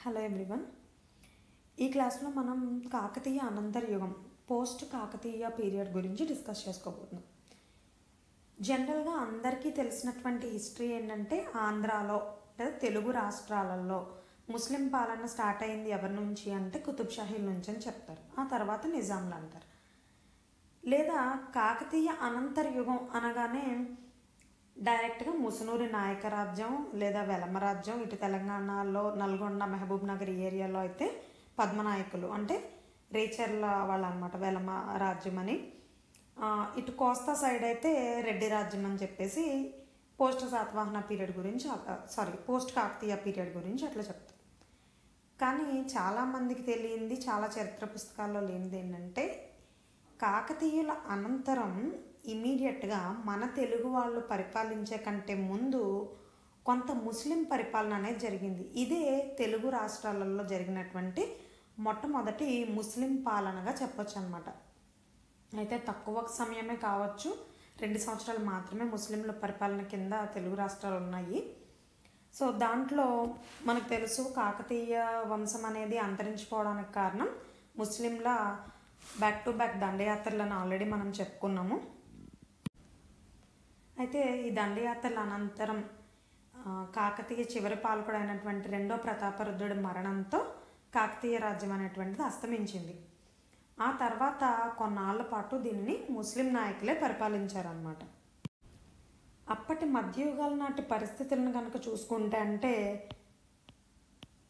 Hello everyone. ఈ క్లాస్లో మనం కాకతీయ అనంతర యుగం పోస్ట్ కాకతీయ పీరియడ్ గురించి డిస్కస్ చేసుకోబోతున్నాం. జనరల్గా అందరికీ తెలిసినటువంటి హిస్టరీ ఏంటంటే ఆంధ్రాలో లేదా తెలుగు రాష్ట్రాలలో ముస్లిం పాలన స్టార్ట్ అయింది ఎవరి నుంచి అంటే కుతుబ్ షాహీల నుంచి అని చెప్తారు. ఆ తర్వాత నిజాంలు అంటారు. లేదా కాకతీయ అనంతర యుగం అనగానే డైరెక్ట్గా ముసునూరి నాయక రాజ్యం లేదా వెలమ రాజ్యం, ఇటు తెలంగాణలో నల్గొండ మహబూబ్ నగర్ ఏరియాలో అయితే పద్మనాయకులు అంటే రేచర్ల వాళ్ళు అనమాట వెలమ రాజ్యం అని, ఇటు కోస్తా సైడ్ అయితే రెడ్డి రాజ్యం అని చెప్పేసి పోస్ట్ శాతవాహన పీరియడ్ గురించి పోస్ట్ కాకతీయ పీరియడ్ గురించి అట్లా చెప్తారు. కానీ చాలామందికి తెలియంది, చాలా చరిత్ర పుస్తకాల్లో లేనిది ఏంటంటే కాకతీయుల అనంతరం ఇమీడియట్గా మన తెలుగు వాళ్ళు పరిపాలించే కంటే ముందు కొంత ముస్లిం పరిపాలన అనేది జరిగింది. ఇదే తెలుగు రాష్ట్రాలలో జరిగినటువంటి మొట్టమొదటి ముస్లిం పాలనగా చెప్పొచ్చు అనమాట. అయితే తక్కువ సమయమే కావచ్చు, 2 సంవత్సరాలు మాత్రమే ముస్లింల పరిపాలన కింద తెలుగు రాష్ట్రాలు ఉన్నాయి. సో దాంట్లో మనకు తెలుసు కాకతీయ వంశం అనేది అంతరించిపోవడానికి కారణం ముస్లింల బ్యాక్ టు బ్యాక్ దండయాత్రలను ఆల్రెడీ మనం చెప్పుకున్నాము. అయితే ఈ దండయాత్రల అనంతరం కాకతీయ చివరి పాలకుడు అయినటువంటి 2వ ప్రతాపరుద్రుడి మరణంతో కాకతీయ రాజ్యం అనేటువంటిది అస్తమించింది. ఆ తర్వాత కొన్నాళ్ల పాటు దీనిని ముస్లిం నాయకులే పరిపాలించారన్నమాట. అప్పటి మధ్యయుగాల నాటి పరిస్థితులను కనుక చూసుకుంటే అంటే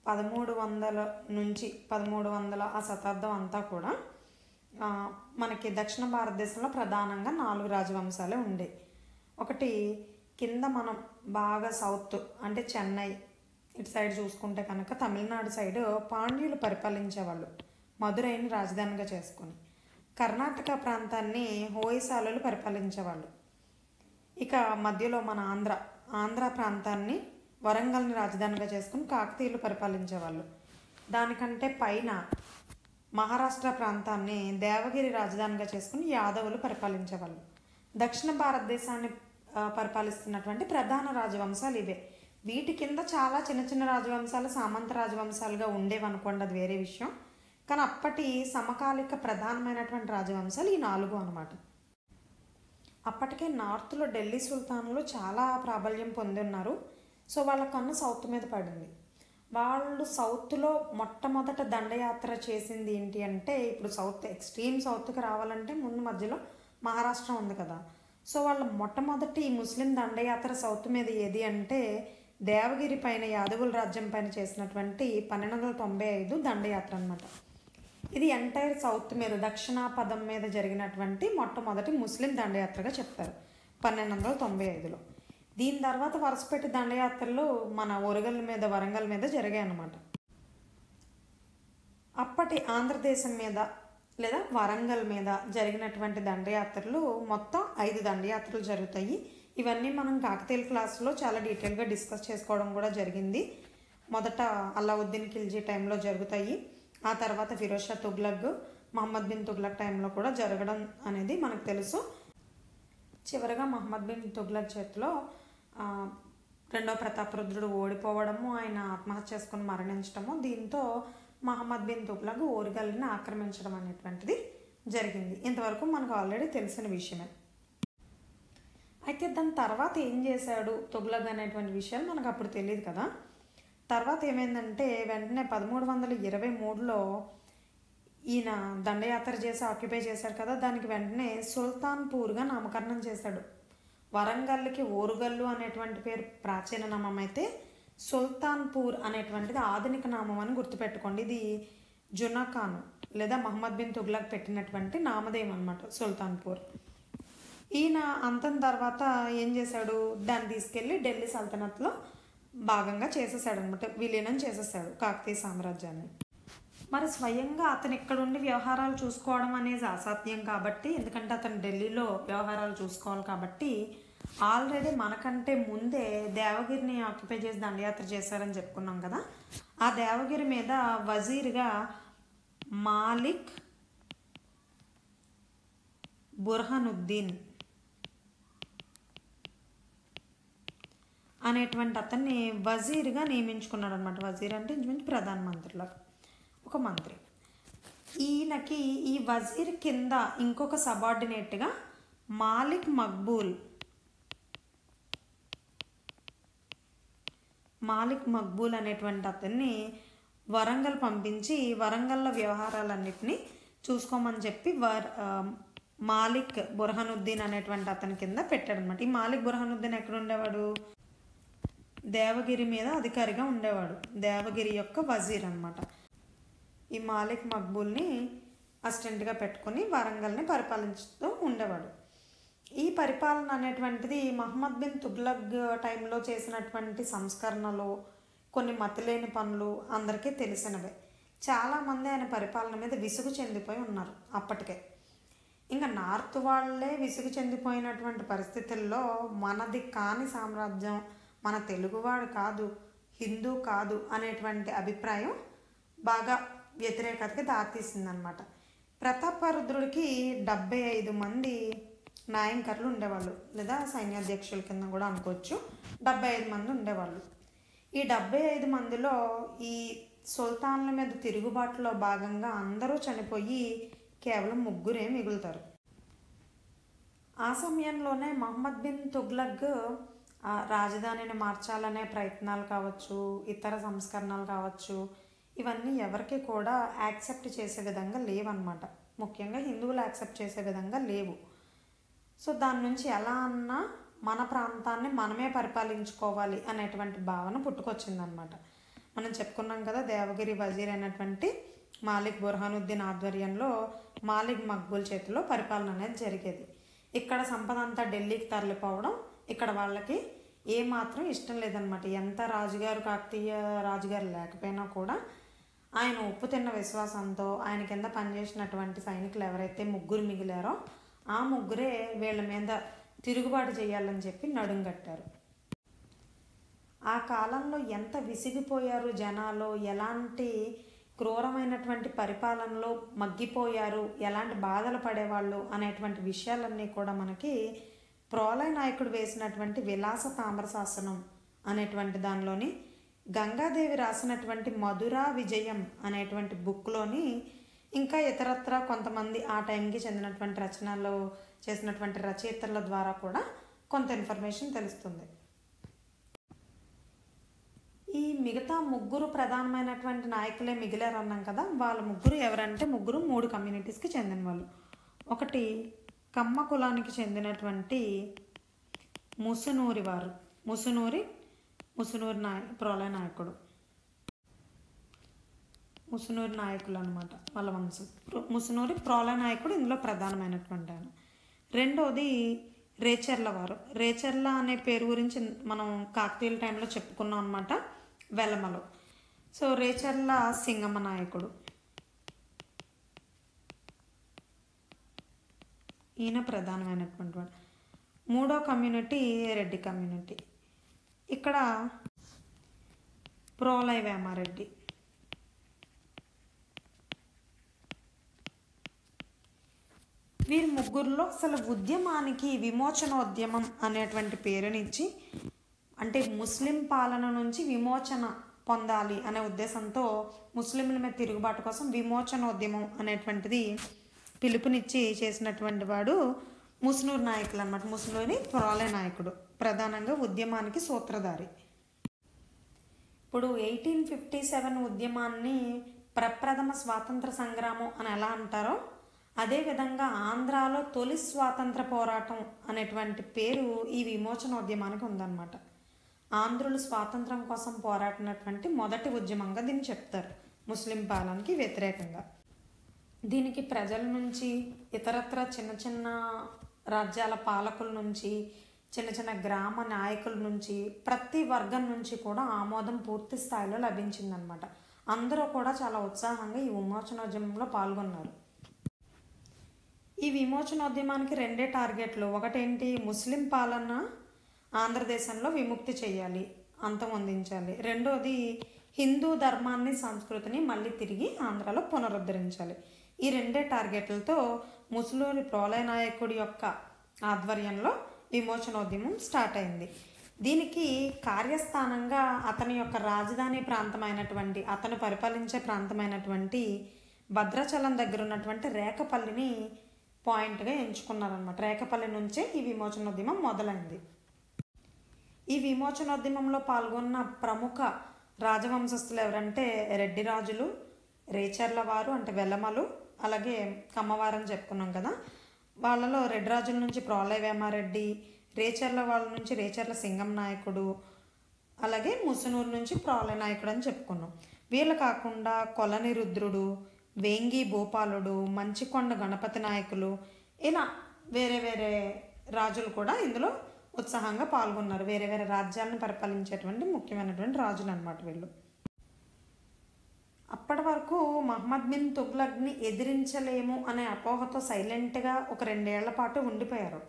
1300 నుంచి 1300 ఆ శతాబ్దం అంతా కూడా మనకి దక్షిణ భారతదేశంలో ప్రధానంగా 4 రాజవంశాలే ఉండేవి. ఒకటి కింద మనం బాగా సౌత్ అంటే చెన్నై ఇటు సైడ్ చూసుకుంటే కనుక తమిళనాడు సైడ్ పాండ్యులు పరిపాలించేవాళ్ళు, మదురైని రాజధానిగా చేసుకొని. కర్ణాటక ప్రాంతాన్ని హోయసాలులు పరిపాలించేవాళ్ళు. ఇక మధ్యలో మన ఆంధ్ర ప్రాంతాన్ని వరంగల్ని రాజధానిగా చేసుకుని కాకతీయులు పరిపాలించేవాళ్ళు. దానికంటే పైన మహారాష్ట్ర ప్రాంతాన్ని దేవగిరి రాజధానిగా చేసుకుని యాదవులు పరిపాలించేవాళ్ళు. దక్షిణ భారతదేశాన్ని పరిపాలిస్తున్నటువంటి ప్రధాన రాజవంశాలు ఇవే. వీటి కింద చాలా చిన్న చిన్న రాజవంశాలు సామంత రాజవంశాలుగా ఉండేవనుకోండి, అది వేరే విషయం. కానీ అప్పటి సమకాలిక ప్రధానమైనటువంటి రాజవంశాలు ఈ 4 అనమాట. అప్పటికే నార్త్లో ఢిల్లీ సుల్తాన్లు చాలా ప్రాబల్యం పొంది ఉన్నారు. సో వాళ్ళ కన్ను సౌత్ మీద పడింది. వాళ్ళు సౌత్లో మొట్టమొదట దండయాత్ర చేసింది ఏంటి అంటే, ఇప్పుడు సౌత్ ఎక్స్ట్రీమ్ సౌత్కి రావాలంటే ముందు మధ్యలో మహారాష్ట్ర ఉంది కదా. సో వాళ్ళ మొట్టమొదటి ముస్లిం దండయాత్ర సౌత్ మీద ఏది అంటే దేవగిరి పైన యాదవుల రాజ్యం పైన చేసినటువంటి 1295 దండయాత్ర అనమాట. ఇది ఎంటైర్ సౌత్ మీద దక్షిణాపథం మీద జరిగినటువంటి మొట్టమొదటి ముస్లిం దండయాత్రగా చెప్తారు 1295లో. దీని తర్వాత వరుసపెట్టి దండయాత్రలు మన ఒరగల్ మీద వరంగల్ మీద జరిగాయి అన్నమాట. అప్పటి ఆంధ్రదేశం మీద లేదా వరంగల్ మీద జరిగినటువంటి దండయాత్రలు మొత్తం 5 దండయాత్రలు జరుగుతాయి. ఇవన్నీ మనం కాకతీయుల క్లాసులో చాలా డీటెయిల్గా డిస్కస్ చేసుకోవడం కూడా జరిగింది. మొదట అల్లావుద్దీన్ ఖిల్జీ టైంలో జరుగుతాయి. ఆ తర్వాత ఫిరోజ్ షా తుగ్లక్, మహమ్మద్ బిన్ తుగ్లక్ టైంలో కూడా జరగడం అనేది మనకు తెలుసు. చివరగా మహమ్మద్ బిన్ తుగ్లక్ చేతిలో 2వ ప్రతాపరుద్రుడు ఓడిపోవడము, ఆయన ఆత్మహత్య చేసుకుని మరణించడము, దీంతో మహమ్మద్ బిన్ తుగ్లక్ ఓరుగల్ని ఆక్రమించడం అనేటువంటిది జరిగింది. ఇంతవరకు మనకు ఆల్రెడీ తెలిసిన విషయమే. అయితే దాని తర్వాత ఏం చేశాడు తుగ్లక్ అనేటువంటి విషయాలు మనకు అప్పుడు తెలియదు కదా. తర్వాత ఏమైందంటే వెంటనే 1323లో ఈయన దండయాత్ర చేసి ఆక్యుపై చేశాడు కదా, దానికి వెంటనే సుల్తాన్పూర్గా నామకరణం చేశాడు. వరంగల్కి ఓరుగల్లు అనేటువంటి పేరు ప్రాచీన నామం అయితే సుల్తాన్పూర్ అనేటువంటిది ఆధునిక నామం అని గుర్తుపెట్టుకోండి. ఇది జునాఖాన్ లేదా మహమ్మద్ బిన్ తుగ్లక్ పెట్టినటువంటి నామధేయం అనమాట సుల్తాన్పూర్. ఈయన అంతం తర్వాత ఏం చేశాడు, దాన్ని తీసుకెళ్ళి ఢిల్లీ సల్తనత్లో భాగంగా చేసేసాడు అనమాట, విలీనం చేసేసాడు కాకతీయ సామ్రాజ్యాన్ని. మరి స్వయంగా అతను ఇక్కడుండి వ్యవహారాలు చూసుకోవడం అనేది అసాధ్యం కాబట్టి, ఎందుకంటే అతను ఢిల్లీలో వ్యవహారాలు చూసుకోవాలి కాబట్టి ఆల్రెడీ మనకంటే ముందే దేవగిరిని ఆక్యుపై చేసి దండయాత్ర చేశారని చెప్పుకున్నాం కదా. ఆ దేవగిరి మీద వజీర్గా మాలిక్ బుర్హానుద్దీన్ అనేటువంటి అతన్ని వజీర్గా నియమించుకున్నాడు అనమాట. వజీర్ అంటే ఇంచుమించు ప్రధానమంత్రిలో ఒక మంత్రి. ఈయనకి ఈ వజీర్ కింద ఇంకొక సబార్డినేట్గా మాలిక్ మక్బూల్ అనేటువంటి అతన్ని వరంగల్ పంపించి వరంగల్లో వ్యవహారాలన్నింటినీ చూసుకోమని చెప్పి మాలిక్ బుర్హానుద్దీన్ అనేటువంటి అతని కింద పెట్టాడనమాట. ఈ మాలిక్ బుర్హానుద్దీన్ ఎక్కడ ఉండేవాడు? దేవగిరి మీద అధికారిగా ఉండేవాడు, దేవగిరి యొక్క వజీర్ అనమాట. ఈ మాలిక్ మక్బూల్ని అసిస్టెంట్గా పెట్టుకుని వరంగల్ని పరిపాలించుతూ ఉండేవాడు. ఈ పరిపాలన అనేటువంటిది మహమ్మద్ బిన్ తుగ్లక్ టైంలో చేసినటువంటి సంస్కరణలు, కొన్ని మతిలేని పనులు అందరికీ తెలిసినవే. చాలామంది ఆయన పరిపాలన మీద విసుగు చెందిపోయి ఉన్నారు అప్పటికే. ఇంకా నార్త్ వాళ్ళే విసుగు చెందిపోయినటువంటి పరిస్థితుల్లో మనది కాని సామ్రాజ్యం, మన తెలుగువాడు కాదు, హిందూ కాదు అనేటువంటి అభిప్రాయం బాగా వ్యతిరేకతకి దారితీసిందనమాట. ప్రతాపరుద్రుడికి 75 మంది నాయంకర్లు ఉండేవాళ్ళు, లేదా సైన్యాధ్యక్షుల కింద కూడా అనుకోవచ్చు. 75 మంది ఉండేవాళ్ళు. ఈ 75 మందిలో ఈ సుల్తాన్ల మీద తిరుగుబాటులో భాగంగా అందరూ చనిపోయి కేవలం 3 మిగులుతారు. ఆ సమయంలోనే మహమ్మద్ బిన్ తుగ్లక్ రాజధానిని మార్చాలనే ప్రయత్నాలు కావచ్చు, ఇతర సంస్కరణలు కావచ్చు, ఇవన్నీ ఎవరికి కూడా యాక్సెప్ట్ చేసే విధంగా లేవన్నమాట. ముఖ్యంగా హిందువులు యాక్సెప్ట్ చేసే విధంగా లేవు. సో దాని నుంచి ఎలా అన్నా మన ప్రాంతాన్ని మనమే పరిపాలించుకోవాలి అనేటువంటి భావన పుట్టుకొచ్చిందనమాట. మనం చెప్పుకున్నాం కదా, దేవగిరి వజీర్ అయినటువంటి మాలిక్ బుర్హానుద్దీన్ ఆధ్వర్యంలో మాలిక్ మక్బూల్ చేతిలో పరిపాలన అనేది జరిగేది. ఇక్కడ సంపద అంతా ఢిల్లీకి తరలిపోవడం ఇక్కడ వాళ్ళకి ఏమాత్రం ఇష్టం లేదనమాట. ఎంత రాజుగారు, కాకతీయ రాజుగారు లేకపోయినా కూడా ఆయన ఉప్పు తిన్న విశ్వాసంతో ఆయన కింద పనిచేసినటువంటి సైనికులు ఎవరైతే 3 మిగిలారో ఆ 3 వీళ్ళ మీద తిరుగుబాటు చేయాలని చెప్పి నడుం కట్టారు. ఆ కాలంలో ఎంత విసిగిపోయారు జనాలు, ఎలాంటి క్రూరమైనటువంటి పరిపాలనలో మగ్గిపోయారు, ఎలాంటి బాధలు పడేవాళ్ళు అనేటువంటి విషయాలన్నీ కూడా మనకి ప్రోలయ నాయకుడు వేసినటువంటి విలాస తామ్రశాసనం అనేటువంటి దానిలోని, గంగాదేవి రాసినటువంటి మధురా విజయం అనేటువంటి బుక్లోని, ఇంకా ఇతరత్ర కొంతమంది ఆ టైంకి చెందినటువంటి రచనలు చేసినటువంటి రచయితల ద్వారా కూడా కొంత ఇన్ఫర్మేషన్ తెలుస్తుంది. ఈ మిగతా 3 ప్రధానమైనటువంటి నాయకులే మిగిలారు అన్నాం కదా. వాళ్ళ 3 ఎవరంటే 3 కమ్యూనిటీస్కి చెందిన వాళ్ళు. ఒకటి కమ్మ కులానికి చెందినటువంటి ముసునూరి వారు, ముసునూరి ప్రోలయ నాయకుడు, ముసునూరి నాయకులు అనమాట వాళ్ళ వంశం. ముసునూరి ప్రోలయ నాయకుడు ఇందులో ప్రధానమైనటువంటి ఆయన. రెండోది రేచర్ల వారు. రేచర్ల అనే పేరు గురించి మనం కాకతీయుల టైంలో చెప్పుకున్నాం అనమాట, వెలమలో. సో రేచర్ల సింగమ నాయకుడు, ఈయన ప్రధానమైనటువంటి వాడు. 3వ కమ్యూనిటీ రెడ్డి కమ్యూనిటీ. ఇక్కడ ప్రోలయ వేమారెడ్డి. వీరి 3లో అసలు ఉద్యమానికి విమోచనోద్యమం అనేటువంటి పేరునిచ్చి, అంటే ముస్లిం పాలన నుంచి విమోచన పొందాలి అనే ఉద్దేశంతో ముస్లింల మీద తిరుగుబాటు కోసం విమోచనోద్యమం అనేటువంటిది పిలుపునిచ్చి చేసినటువంటి వాడు ముసునూరు నాయకులు అన్నమాట. ముసునూరి ప్రోలయ నాయకుడు ప్రధానంగా ఉద్యమానికి సూత్రధారి. ఇప్పుడు 1857 ఉద్యమాన్ని ప్రప్రథమ స్వాతంత్ర సంగ్రామం అని ఎలా అంటారో, అదేవిధంగా ఆంధ్రాలో తొలి స్వాతంత్ర పోరాటం అనేటువంటి పేరు ఈ విమోచనోద్యమానికి ఉందన్నమాట. ఆంధ్రులు స్వాతంత్రం కోసం పోరాడినటువంటి మొదటి ఉద్యమంగా దీన్ని చెప్తారు, ముస్లిం పాలనకి వ్యతిరేకంగా. దీనికి ప్రజల నుంచి, ఇతరత్ర చిన్న చిన్న రాజ్యాల పాలకుల నుంచి, చిన్న చిన్న గ్రామ నాయకుల నుంచి, ప్రతి వర్గం నుంచి కూడా ఆమోదం పూర్తి స్థాయిలో లభించిందనమాట. అందరూ కూడా చాలా ఉత్సాహంగా ఈ విమోచనోద్యమంలో పాల్గొన్నారు. ఈ విమోచనోద్యమానికి 2 టార్గెట్లు. ఒకటేంటి, ముస్లిం పాలన ఆంధ్రదేశంలో విముక్తి చేయాలి, అంతమొందించాలి. రెండోది, హిందూ ధర్మాన్ని, సంస్కృతిని మళ్ళీ తిరిగి ఆంధ్రాలో పునరుద్ధరించాలి. ఈ 2 టార్గెట్లతో ముసునూరి ప్రోలయ నాయకుడి యొక్క ఆధ్వర్యంలో విమోచనోద్యమం స్టార్ట్ అయింది. దీనికి కార్యస్థానంగా అతని యొక్క రాజధాని ప్రాంతమైనటువంటి, అతను పరిపాలించే ప్రాంతమైనటువంటి భద్రాచలం దగ్గర ఉన్నటువంటి రేకపల్లిని పాయింట్గా ఎంచుకున్నారనమాట. రేకపల్లి నుంచే ఈ విమోచనోద్యమం మొదలైంది. ఈ విమోచనోద్యమంలో పాల్గొన్న ప్రముఖ రాజవంశస్థులు ఎవరంటే రెడ్డి రాజులు, రేచర్ల వారు అంటే వెల్లమలు, అలాగే కమ్మవారు అని చెప్పుకున్నాం కదా. వాళ్ళలో రెడ్డి రాజుల నుంచి ప్రోలయ వేమారెడ్డి, రేచర్ల వాళ్ళ నుంచి రేచర్ల సింగం నాయకుడు, అలాగే ముసునూరు నుంచి ప్రోలయ నాయకుడు అని చెప్పుకున్నాం. వీళ్ళు కాకుండా కొలని రుద్రుడు, వేంగి భూపాలుడు, మంచికొండ గణపతి నాయకులు, ఇలా వేరే వేరే రాజులు కూడా ఇందులో ఉత్సాహంగా పాల్గొన్నారు. వేరే వేరే రాజ్యాలను పరిపాలించేటువంటి ముఖ్యమైనటువంటి రాజులు అన్నమాట వీళ్ళు. అప్పటి వరకు మహమ్మద్ బిన్ తుగ్లక్ని ఎదిరించలేము అనే అపోహతో సైలెంట్గా ఒక 2 ఏళ్ల పాటు ఉండిపోయారు.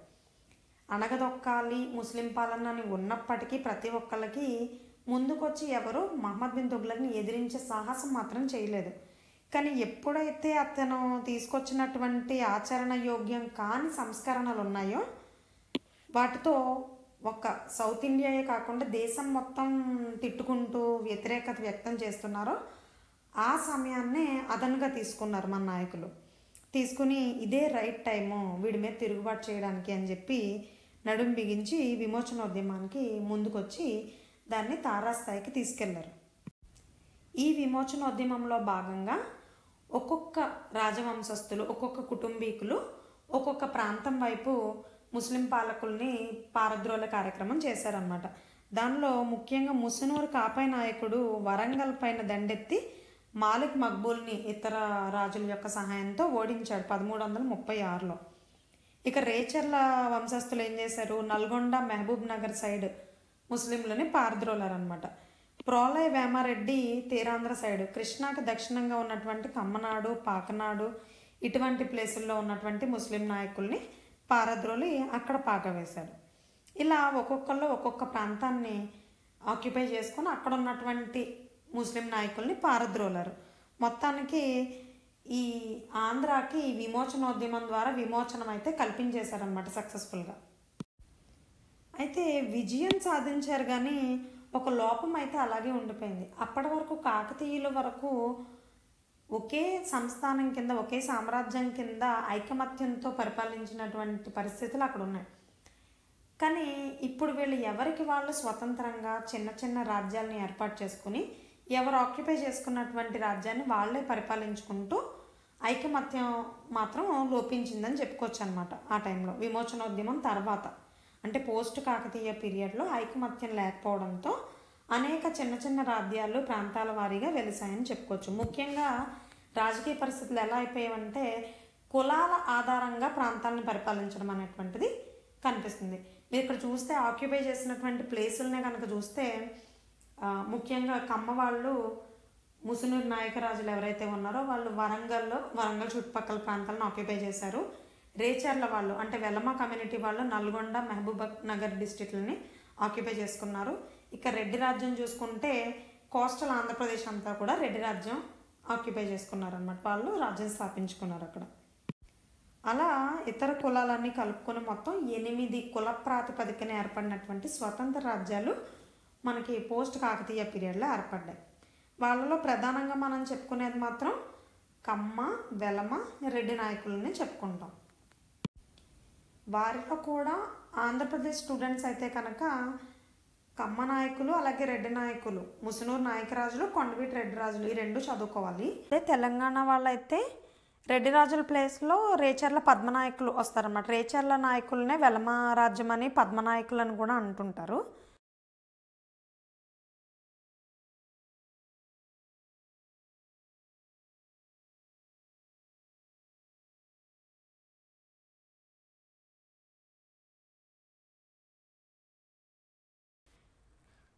అణగదొక్కాలి ముస్లిం పాలన అని ఉన్నప్పటికీ ప్రతి ఒక్కళ్ళకి ముందుకొచ్చి ఎవరు మహమ్మద్ బిన్ తుగ్లక్ని ఎదిరించే సాహసం మాత్రం చేయలేదు. కానీ ఎప్పుడైతే అతను తీసుకొచ్చినటువంటి ఆచరణ యోగ్యం కాని సంస్కరణలు ఉన్నాయో వాటితో ఒక సౌత్ ఇండియాయే కాకుండా దేశం మొత్తం తిట్టుకుంటూ వ్యతిరేకత వ్యక్తం చేస్తున్నారో ఆ సమయాన్నే అదనుగా తీసుకున్నారు మన నాయకులు. తీసుకుని ఇదే రైట్ టైము వీడి మీద తిరుగుబాటు చేయడానికి అని చెప్పి నడుం బిగించి విమోచనోద్యమానికి ముందుకొచ్చి దాన్ని తారాస్థాయికి తీసుకెళ్లారు. ఈ విమోచనోద్యమంలో భాగంగా ఒక్కొక్క రాజవంశస్థులు, ఒక్కొక్క కుటుంబీకులు ఒక్కొక్క ప్రాంతం వైపు ముస్లిం పాలకుల్ని పారద్రోల కార్యక్రమం చేశారన్నమాట. దానిలో ముఖ్యంగా ముసునూరు కాపై నాయకుడు వరంగల్ పైన దండెత్తి మాలిక్ మక్బూల్ని ఇతర రాజుల యొక్క సహాయంతో ఓడించాడు 1336లో. ఇక రేచర్ల వంశస్థులు ఏం చేశారు, నల్గొండ మహబూబ్ నగర్ సైడ్ ముస్లింలని పారద్రోలారనమాట. ప్రోలయ వేమారెడ్డి తీరాంధ్ర సైడ్ కృష్ణాకి దక్షిణంగా ఉన్నటువంటి కమ్మనాడు, పాకనాడు ఇటువంటి ప్లేసుల్లో ఉన్నటువంటి ముస్లిం నాయకుల్ని పారద్రోలి అక్కడ పాకవేశాడు. ఇలా ఒక్కొక్కళ్ళు ఒక్కొక్క ప్రాంతాన్ని ఆక్యుపై చేసుకొని అక్కడ ఉన్నటువంటి ముస్లిం నాయకుల్ని పారద్రోలారు. మొత్తానికి ఈ ఆంధ్రాకి ఈ విమోచనోద్యమం ద్వారా విమోచనం అయితే కల్పించేశారనమాట సక్సెస్ఫుల్గా. అయితే విజయం సాధించారు కానీ ఒక లోపం అయితే అలాగే ఉండిపోయింది. అప్పటి వరకు కాకతీయుల వరకు ఒకే సంస్థానం కింద, ఒకే సామ్రాజ్యం కింద ఐకమత్యంతో పరిపాలించినటువంటి పరిస్థితులు అక్కడ ఉన్నాయి. కానీ ఇప్పుడు వీళ్ళు ఎవరికి వాళ్ళు స్వతంత్రంగా చిన్న చిన్న రాజ్యాలను ఏర్పాటు చేసుకుని ఎవరు ఆక్యుపై చేసుకున్నటువంటి రాజ్యాన్ని వాళ్ళే పరిపాలించుకుంటూ ఐకమత్యం మాత్రం లోపించిందని చెప్పుకోవచ్చు అనమాట. ఆ టైంలో విమోచనోద్యమం తర్వాత అంటే పోస్ట్ కాకతీయ పీరియడ్లో ఐకమత్యం లేకపోవడంతో అనేక చిన్న చిన్న రాజ్యాలు ప్రాంతాల వారీగా వెలిసాయని చెప్పుకోవచ్చు. ముఖ్యంగా రాజకీయ పరిస్థితులు ఎలా అయిపోయాయంటే కులాల ఆధారంగా ప్రాంతాలను పరిపాలించడం అనేటువంటిది కనిపిస్తుంది. మీరు ఇక్కడ చూస్తే ఆక్యుపై చేసినటువంటి ప్లేసులనే కనుక చూస్తే ముఖ్యంగా కమ్మ వాళ్ళు ముసునూరు నాయకరాజులు ఎవరైతే ఉన్నారో వాళ్ళు వరంగల్ చుట్టుపక్కల ప్రాంతాలను ఆక్యుపై చేశారు. రేచర్ల వాళ్ళు అంటే వెల్లమ కమ్యూనిటీ వాళ్ళు నల్గొండ మహబూబ్ నగర్ డిస్ట్రిక్ట్లని ఆక్యుపై చేసుకున్నారు. ఇక రెడ్డి రాజ్యం చూసుకుంటే కోస్టల్ ఆంధ్రప్రదేశ్ అంతా కూడా రెడ్డి రాజ్యం ఆక్యుపై చేసుకున్నారన్నమాట. వాళ్ళు రాజ్యం స్థాపించుకున్నారు అక్కడ. అలా ఇతర కులాలన్నీ కలుపుకొని మొత్తం 8 కుల ప్రాతిపదికన ఏర్పడినటువంటి స్వతంత్ర రాజ్యాలు మనకి పోస్ట్ కాకతీయ పీరియడ్లో ఏర్పడ్డాయి. వాళ్ళలో ప్రధానంగా మనం చెప్పుకునేది మాత్రం కమ్మ, వెలమ, రెడ్డి నాయకులని చెప్పుకుంటాం. వారిలో కూడా ఆంధ్రప్రదేశ్ స్టూడెంట్స్ అయితే కనుక కమ్మ నాయకులు అలాగే రెడ్డి నాయకులు, ముసునూరు నాయకరాజులు, కొండవీటి రెడ్డి రాజులు ఈ 2 చదువుకోవాలి. అదే తెలంగాణ వాళ్ళైతే రెడ్డి రాజుల ప్లేస్లో రేచర్ల పద్మనాయకులు వస్తారన్నమాట. రేచర్ల నాయకులనే వెలమ రాజ్యం అని పద్మనాయకులు అని కూడా అంటుంటారు.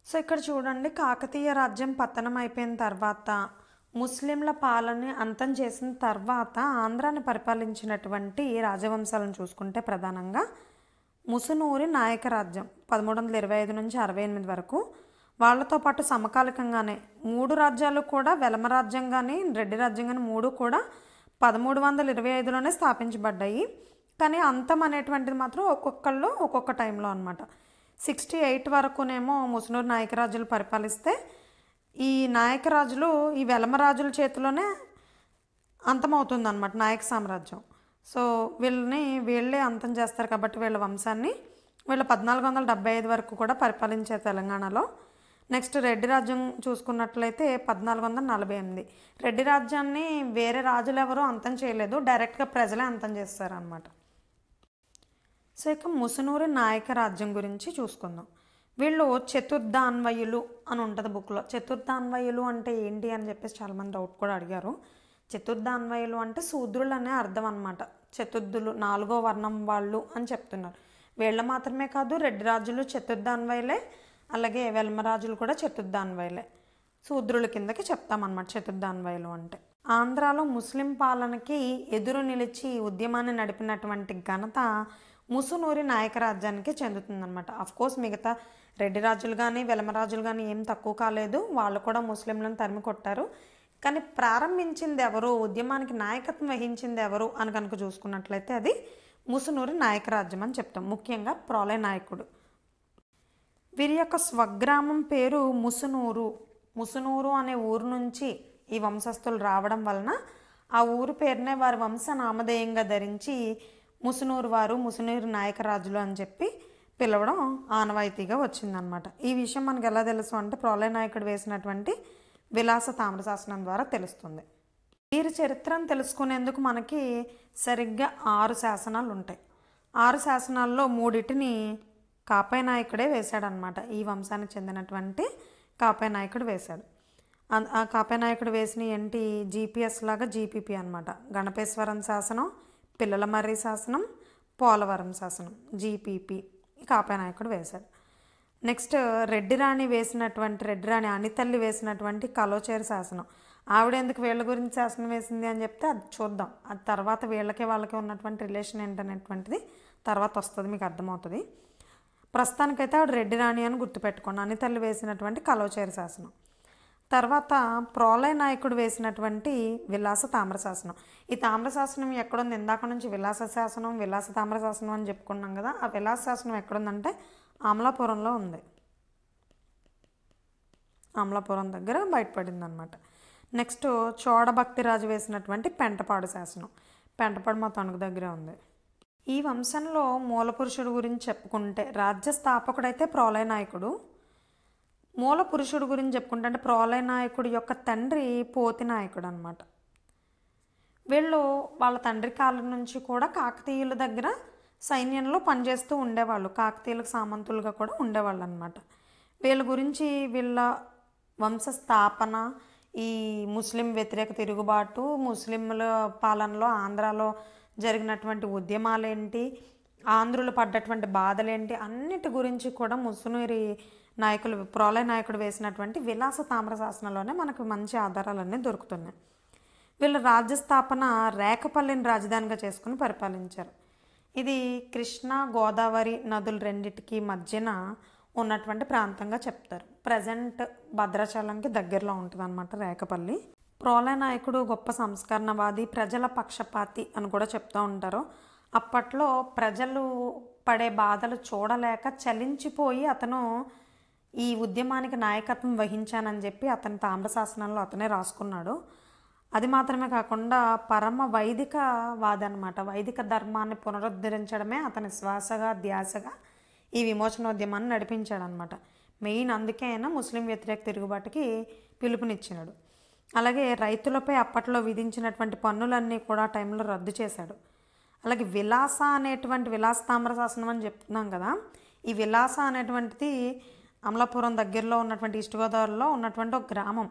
సో ఇక్కడ చూడండి, కాకతీయ రాజ్యం పతనం అయిపోయిన తర్వాత ముస్లింల పాలన అంతం చేసిన తర్వాత ఆంధ్రాని పరిపాలించినటువంటి రాజవంశాలను చూసుకుంటే ప్రధానంగా ముసునూరి నాయక రాజ్యం 1325 నుంచి 68 వరకు, వాళ్ళతో పాటు సమకాలికంగానే 3 రాజ్యాలు కూడా వెలమ రాజ్యం కానీ రెడ్డి రాజ్యం కానీ 3 కూడా 1325లోనే స్థాపించబడ్డాయి. కానీ అంతం అనేటువంటిది మాత్రం ఒక్కొక్కళ్ళు ఒక్కొక్క టైంలో అనమాట. 68 వరకునేమో ముసునూరు నాయకరాజులు పరిపాలిస్తే ఈ నాయకరాజులు ఈ వెలమరాజుల చేతిలోనే అంతమవుతుందన్నమాట నాయక సామ్రాజ్యం. సో వీళ్ళే అంతం చేస్తారు కాబట్టి వీళ్ళ వంశాన్ని వీళ్ళు 1475 వరకు కూడా పరిపాలించారు తెలంగాణలో. నెక్స్ట్ రెడ్డి రాజ్యం చూసుకున్నట్లయితే 1448. రెడ్డి రాజ్యాన్ని వేరే రాజులు ఎవరూ అంతం చేయలేదు, డైరెక్ట్గా ప్రజలే అంతం చేస్తారనమాట. సో ఇక ముసునూరు నాయక రాజ్యం గురించి చూసుకుందాం. వీళ్ళు చతుర్థాన్వయులు అని ఉంటుంది బుక్లో. చతుర్థాన్వయులు అంటే ఏంటి అని చెప్పేసి చాలామంది డౌట్ కూడా అడిగారు. చతుర్థాన్వయులు అంటే శూద్రులు అనే అర్థం అనమాట. చతుర్థులు 4వ వర్ణం వాళ్ళు అని చెప్తున్నారు. వీళ్ళ మాత్రమే కాదు, రెడ్డి రాజులు చతుర్థాన్వయులే, అలాగే వెల్మరాజులు కూడా చతుర్థాన్వయులే. శూద్రుల కిందకి చెప్తామన్నమాట చతుర్థాన్వయులు అంటే. ఆంధ్రాలో ముస్లిం పాలనకి ఎదురు నిలిచి ఉద్యమాన్ని నడిపినటువంటి ఘనత ముసునూరి నాయక రాజ్యానికి చెందుతుందన్నమాట. అఫ్కోర్స్ మిగతా రెడ్డి రాజులు కానీ వెలమరాజులు కానీ ఏం తక్కువ కాలేదు, వాళ్ళు కూడా ముస్లింలను తరిమి కొట్టారు. కానీ ప్రారంభించింది ఎవరు, ఉద్యమానికి నాయకత్వం వహించింది ఎవరు అని కనుక చూసుకున్నట్లయితే అది ముసునూరి నాయక రాజ్యం అని చెప్తాం. ముఖ్యంగా ప్రోలయ నాయకుడు. వీరి యొక్క స్వగ్రామం పేరు ముసునూరు. ముసునూరు అనే ఊరు నుంచి ఈ వంశస్థులు రావడం వలన ఆ ఊరు పేరునే వారి వంశ నామధేయంగా ధరించి ముసునూరు వారు, ముసునూరు నాయకరాజులు అని చెప్పి పిలవడం ఆనవాయితీగా వచ్చిందనమాట. ఈ విషయం మనకు ఎలా తెలుసు అంటే ప్రోలయ నాయకుడు వేసినటువంటి విలాస తామ్రశాసనం ద్వారా తెలుస్తుంది. వీరి చరిత్రను తెలుసుకునేందుకు మనకి సరిగ్గా 6 శాసనాలు ఉంటాయి. 6 శాసనాల్లో 3 కాపాయ నాయకుడే వేశాడనమాట. ఈ వంశానికి చెందినటువంటి కాపాయ నాయకుడు వేశాడు. ఆ కాపాయ నాయకుడు వేసిన ఏంటి, జీపీఎస్ లాగా జీపీపీ అనమాట. గణపేశ్వరం శాసనం, పిల్లలమర్రి శాసనం, పోలవరం శాసనం, జీపీపీ కాపాయ నాయకుడు వేశాడు. నెక్స్ట్ రెడ్డి రాణి అనితల్లి వేసినటువంటి కలోచేరు శాసనం. ఆవిడ ఎందుకు వీళ్ళ గురించి శాసనం వేసింది అని చెప్తే అది చూద్దాం. అది తర్వాత వాళ్ళకి ఉన్నటువంటి రిలేషన్ ఏంటనేటువంటిది తర్వాత వస్తుంది, మీకు అర్థమవుతుంది. ప్రస్తుతానికైతే ఆవిడ రెడ్డి రాణి అని గుర్తుపెట్టుకోండి. అనితల్లి వేసినటువంటి కలోచేరు శాసనం. తర్వాత ప్రోలయ నాయకుడు వేసినటువంటి విలాస తామ్రశాసనం. ఈ తామ్రశాసనం ఎక్కడుంది, ఇందాక నుంచి విలాస శాసనం, విలాస తామ్రశాసనం అని చెప్పుకున్నాం కదా. ఆ విలాస శాసనం ఎక్కడుందంటే అమలాపురంలో ఉంది. అమలాపురం దగ్గర బయటపడింది అనమాట. నెక్స్ట్ చోడభక్తిరాజు వేసినటువంటి పెంటపాడు శాసనం. పెంటపాడు మా తణుకు దగ్గరే ఉంది. ఈ వంశంలో మూలపురుషుడు గురించి చెప్పుకుంటే రాజ్య స్థాపకుడైతే ప్రోలయ నాయకుడు. మూల పురుషుడు గురించి చెప్పుకుంటే అంటే ప్రోలయ నాయకుడి యొక్క తండ్రి పోతి నాయకుడు అనమాట. వీళ్ళు వాళ్ళ తండ్రి కాలం నుంచి కూడా కాకతీయుల దగ్గర సైన్యంలో పనిచేస్తూ ఉండేవాళ్ళు. కాకతీయులకు సామంతులుగా కూడా ఉండేవాళ్ళు అనమాట. వీళ్ళ గురించి వీళ్ళ వంశ స్థాపన, ఈ ముస్లిం వ్యతిరేక తిరుగుబాటు, ముస్లింల పాలనలో ఆంధ్రాలో జరిగినటువంటి ఉద్యమాలేంటి, ఆంధ్రులు పడ్డటువంటి బాధలేంటి, అన్నిటి గురించి కూడా ముసునూరి ప్రోలయ నాయకుడు వేసినటువంటి విలాస తామ్రశాసనంలోనే మనకు మంచి ఆధారాలన్నీ దొరుకుతున్నాయి. వీళ్ళు రాజ్యస్థాపన రేకపల్లిని రాజధానిగా చేసుకుని పరిపాలించారు. ఇది కృష్ణా గోదావరి నదులు రెండిటికి మధ్యన ఉన్నటువంటి ప్రాంతంగా చెప్తారు. ప్రజెంట్ భద్రాచలంకి దగ్గరలో ఉంటుంది అన్నమాట రేకపల్లి. ప్రోలయ నాయకుడు గొప్ప సంస్కరణవాది, ప్రజల పక్షపాతి అని కూడా చెప్తూ ఉంటారు. అప్పట్లో ప్రజలు పడే బాధలు చూడలేక చలించిపోయి అతను ఈ ఉద్యమానికి నాయకత్వం వహించానని చెప్పి అతని తామ్రశాసనంలో అతనే రాసుకున్నాడు. అది మాత్రమే కాకుండా పరమ వైదికవాది అనమాట. వైదిక ధర్మాన్ని పునరుద్ధరించడమే అతని శ్వాసగా ధ్యాసగా ఈ విమోచనోద్యమాన్ని నడిపించాడనమాట. మెయిన్ అందుకే ఆయన ముస్లిం వ్యతిరేక తిరుగుబాటుకి పిలుపునిచ్చినాడు. అలాగే రైతులపై అప్పట్లో విధించినటువంటి పన్నులన్నీ కూడా ఆ టైంలో రద్దు చేశాడు. అలాగే విలాస తామ్రశాసనం అని చెప్తున్నాం కదా. ఈ విలాస అనేటువంటిది అమలాపురం దగ్గరలో ఉన్నటువంటి ఈస్ట్ గోదావరిలో ఉన్నటువంటి ఒక గ్రామం.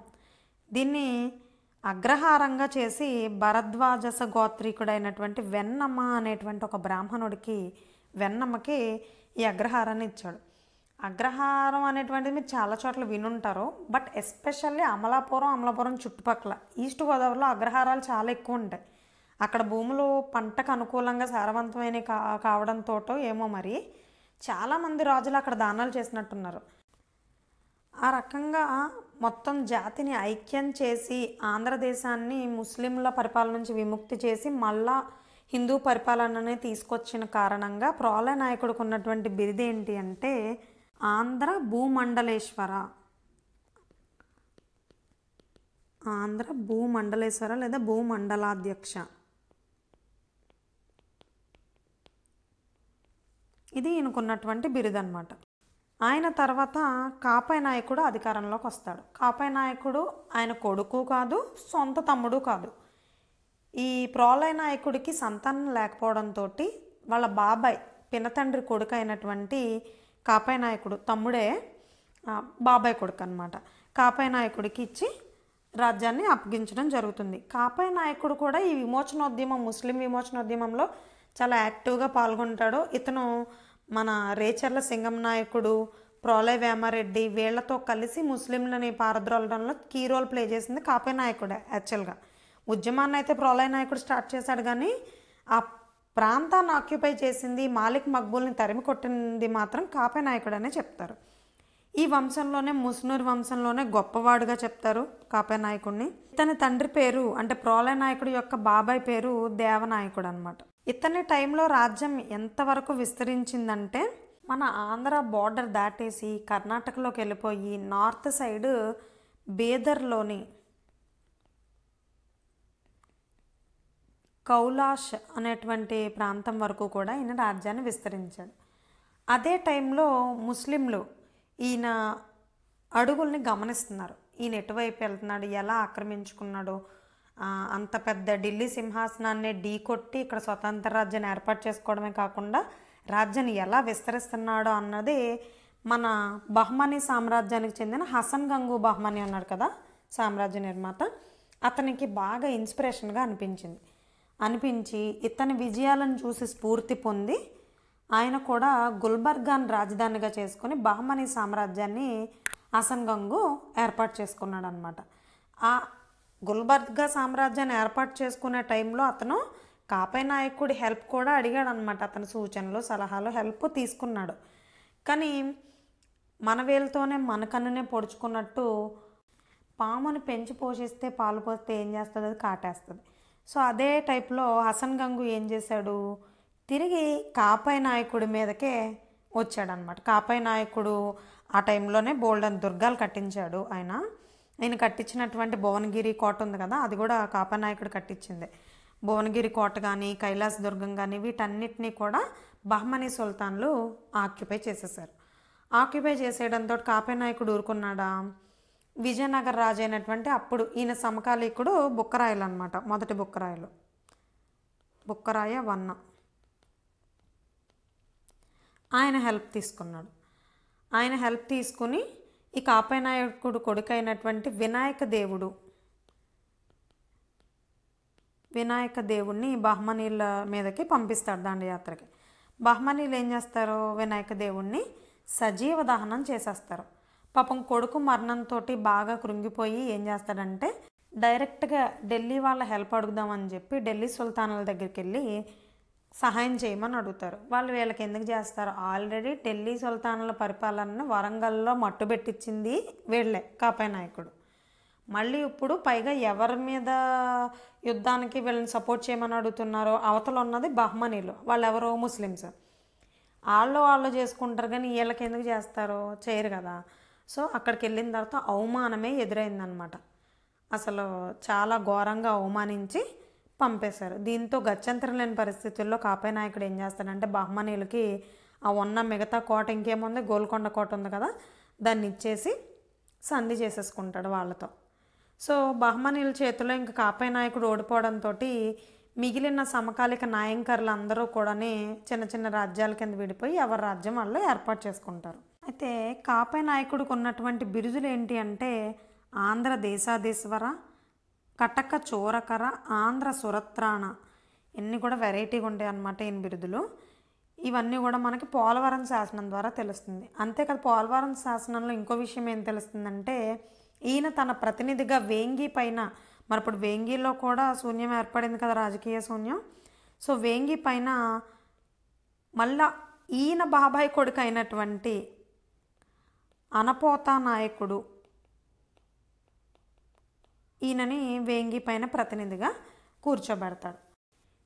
దీన్ని అగ్రహారంగా చేసి భరద్వాజస గోత్రీకుడైనటువంటి వెన్నమ్మ అనేటువంటి ఒక బ్రాహ్మణుడికి వెన్నమ్మకి ఈ అగ్రహారాన్ని ఇచ్చాడు. అగ్రహారం అనేటువంటిది మీరు చాలా చోట్ల వినుంటారు. బట్ ఎస్పెషల్లీ అమలాపురం చుట్టుపక్కల ఈస్ట్ గోదావరిలో అగ్రహారాలు చాలా ఎక్కువ ఉంటాయి. అక్కడ భూములు పంటకు అనుకూలంగా సారవంతమైన కావడంతో ఏమో మరి చాలామంది రాజులు అక్కడ దానాలు చేసినట్టున్నారు. ఆ రకంగా మొత్తం జాతిని ఐక్యం చేసి ఆంధ్రదేశాన్ని ముస్లింల పరిపాలన నుంచి విముక్తి చేసి మళ్ళా హిందూ పరిపాలనని తీసుకొచ్చిన కారణంగా ప్రోలయ నాయకుడికి ఉన్నటువంటి బిరుదు ఏంటి అంటే ఆంధ్ర భూమండలేశ్వర, ఆంధ్ర భూమండలేశ్వర లేదా భూమండలాధ్యక్ష. ఇది ఈయనకున్నటువంటి బిరుదు అనమాట. ఆయన తర్వాత కాపై నాయకుడు అధికారంలోకి వస్తాడు. కాపై నాయకుడు ఆయన కొడుకు కాదు, సొంత తమ్ముడు కాదు. ఈ ప్రోలయ నాయకుడికి సంతానం లేకపోవడంతో వాళ్ళ బాబాయ్ పినతండ్రి కొడుకు అయినటువంటి కాపై నాయకుడు తమ్ముడే బాబాయ్ కొడుకు అనమాట. కాపై నాయకుడికి ఇచ్చి రాజ్యాన్ని అప్పగించడం జరుగుతుంది. కాపై నాయకుడు కూడా ఈ విమోచనోద్యమం, ముస్లిం విమోచనోద్యమంలో చాలా యాక్టివ్గా పాల్గొంటాడు. ఇతను మన రేచర్ల సింగం నాయకుడు, ప్రోలయ వేమారెడ్డి వీళ్లతో కలిసి ముస్లింలని పారద్రోలడంలో కీ రోల్ ప్లే చేసింది కాపై నాయకుడే. యాక్చువల్గా ఉద్యమాన్ని అయితే ప్రోలయ నాయకుడు స్టార్ట్ చేశాడు, కానీ ఆ ప్రాంతాన్ని ఆక్యుపై చేసింది, మాలిక్ మక్బూల్ని తరిమి కొట్టింది మాత్రం కాపై నాయకుడు అనే చెప్తారు. ఈ వంశంలోనే ముస్నూర్ వంశంలోనే గొప్పవాడుగా చెప్తారు కాపై నాయకుడిని. ఇతని తండ్రి పేరు అంటే ప్రోలయ నాయకుడి యొక్క బాబాయ్ పేరు దేవనాయకుడు అనమాట. ఇతని టైంలో రాజ్యం ఎంతవరకు విస్తరించిందంటే మన ఆంధ్ర బోర్డర్ దాటేసి కర్ణాటకలోకి వెళ్ళిపోయి నార్త్ సైడ్ బీదర్లోని కౌలాష్ అనేటువంటి ప్రాంతం వరకు కూడా ఈయన రాజ్యాన్ని విస్తరించాడు. అదే టైంలో ముస్లింలు ఈయన అడుగుల్ని గమనిస్తున్నారు. ఈయన ఎటువైపు వెళ్తున్నాడు, ఎలా ఆక్రమించుకున్నాడు, అంత పెద్ద ఢిల్లీ సింహాసనాన్ని ఢీకొట్టి ఇక్కడ స్వతంత్ర రాజ్యాన్ని ఏర్పాటు చేసుకోవడమే కాకుండా రాజ్యాన్ని ఎలా విస్తరిస్తున్నాడో అన్నది మన బహ్మనీ సామ్రాజ్యానికి చెందిన హసన్ గంగు బహ్మనీ ఉన్నాడు కదా సామ్రాజ్య నిర్మాత, అతనికి బాగా ఇన్స్పిరేషన్గా అనిపించి ఇతని విజయాలను చూసి స్ఫూర్తి పొంది ఆయన కూడా గుల్బర్గాన్ రాజధానిగా చేసుకుని బహ్మనీ సామ్రాజ్యాన్ని హసన్ గంగు ఏర్పాటు చేసుకున్నాడు అనమాట. ఆ గుల్బర్గా సామ్రాజ్యాన్ని ఏర్పాటు చేసుకునే టైంలో అతను కాపై నాయకుడి హెల్ప్ కూడా అడిగాడు అనమాట. అతని సూచనలు, సలహాలు, హెల్ప్ తీసుకున్నాడు. కానీ మన వేలుతోనే మన కన్నునే పొడుచుకున్నట్టు పాముని పెంచి పోషిస్తే పాలు పోస్తే ఏం చేస్తుంది, అది కాటేస్తుంది. సో అదే టైప్లో హసన్ గంగు ఏం చేశాడు, తిరిగి కాపై నాయకుడి మీదకే వచ్చాడనమాట. కాపై నాయకుడు ఆ టైంలోనే బోల్డన్ దుర్గాలు కట్టించాడు. ఆయన కట్టించినటువంటి భువనగిరి కోట ఉంది కదా, అది కూడా కాపై నాయకుడు కట్టించిందే. భువనగిరి కోట కానీ కైలాస దుర్గం కానీ వీటన్నిటినీ కూడా బహ్మనీ సుల్తాన్లు ఆక్యుపై చేసేసారు. ఆక్యుపై చేసేయడంతో కాపై నాయకుడు ఊరుకున్నాడా, విజయనగర రాజు అయినటువంటి అప్పుడు ఈయన సమకాలీకుడు బుక్కరాయలు అనమాట. మొదటి బుక్కరాయ వన్న ఆయన హెల్ప్ తీసుకున్నాడు. ఆయన హెల్ప్ తీసుకుని ఈ కాపై నాయకుడు కొడుకు అయినటువంటి వినాయక దేవుడిని బహ్మనీల మీదకి పంపిస్తాడు దండయాత్రకి. బహ్మనీలు ఏం చేస్తారు, వినాయక దేవుడిని సజీవ దహనం చేసేస్తారు. పాపం కొడుకు మరణంతో బాగా కృంగిపోయి ఏం చేస్తాడంటే డైరెక్ట్గా ఢిల్లీ వాళ్ళ హెల్ప్ అడుగుదామని చెప్పి ఢిల్లీ సుల్తానుల దగ్గరికి వెళ్ళి సహాయం చేయమని అడుగుతారు. వాళ్ళు వీళ్ళకి ఎందుకు చేస్తారు, ఆల్రెడీ ఢిల్లీ సుల్తానుల పరిపాలనను వరంగల్లో మట్టుబెట్టించింది వీళ్ళే కాపై నాయకుడు. మళ్ళీ ఇప్పుడు పైగా ఎవరి మీద యుద్ధానికి వీళ్ళని సపోర్ట్ చేయమని అడుగుతున్నారో అవతల ఉన్నది బహ్మనీలు, వాళ్ళు ఎవరో ముస్లిమ్స్. వాళ్ళు చేసుకుంటారు కానీ వీళ్ళకి ఎందుకు చేస్తారో చేయరు కదా. సో అక్కడికి వెళ్ళిన తర్వాత అవమానమే ఎదురైందనమాట. అసలు చాలా ఘోరంగా అవమానించి పంపేశారు. దీంతో గత్యంతరం లేని పరిస్థితుల్లో కాపై నాయకుడు ఏం చేస్తాడంటే బహ్మనీలకి ఆ ఉన్న మిగతా కోట ఇంకేముంది, గోల్కొండ కోట ఉంది కదా, దాన్ని ఇచ్చేసి సంధి చేసేసుకుంటాడు వాళ్ళతో. సో బహ్మనీల చేతిలో ఇంకా కాపై నాయకుడు ఓడిపోవడంతో మిగిలిన సమకాలిక నాయంకర్లు అందరూ కూడా చిన్న చిన్న రాజ్యాల కింద విడిపోయి ఎవరి రాజ్యం వాళ్ళు ఏర్పాటు చేసుకుంటారు. అయితే కాపై నాయకుడికి ఉన్నటువంటి బిరుదులు ఏంటి అంటే ఆంధ్ర దేశాధీశ్వర, కటక చోరకర, ఆంధ్ర సురత్రాణ, ఇన్ని కూడా వెరైటీగా ఉంటాయి అన్నమాట ఈయన బిరుదులు. ఇవన్నీ కూడా మనకి పోలవరం శాసనం ద్వారా తెలుస్తుంది. అంతేకాదు పోలవరం శాసనంలో ఇంకో విషయం ఏం తెలుస్తుందంటే ఈయన తన ప్రతినిధిగా వేంగి పైన, మరి ఇప్పుడు వేంగిలో కూడా శూన్యం ఏర్పడింది కదా, రాజకీయ శూన్యం. సో వేంగి పైన మళ్ళా ఈయన బాబాయ్ కొడుకు అయినటువంటి అనపోత నాయకుడు ఈయనని వేంగి పైన ప్రతినిధిగా కూర్చోబెడతాడు.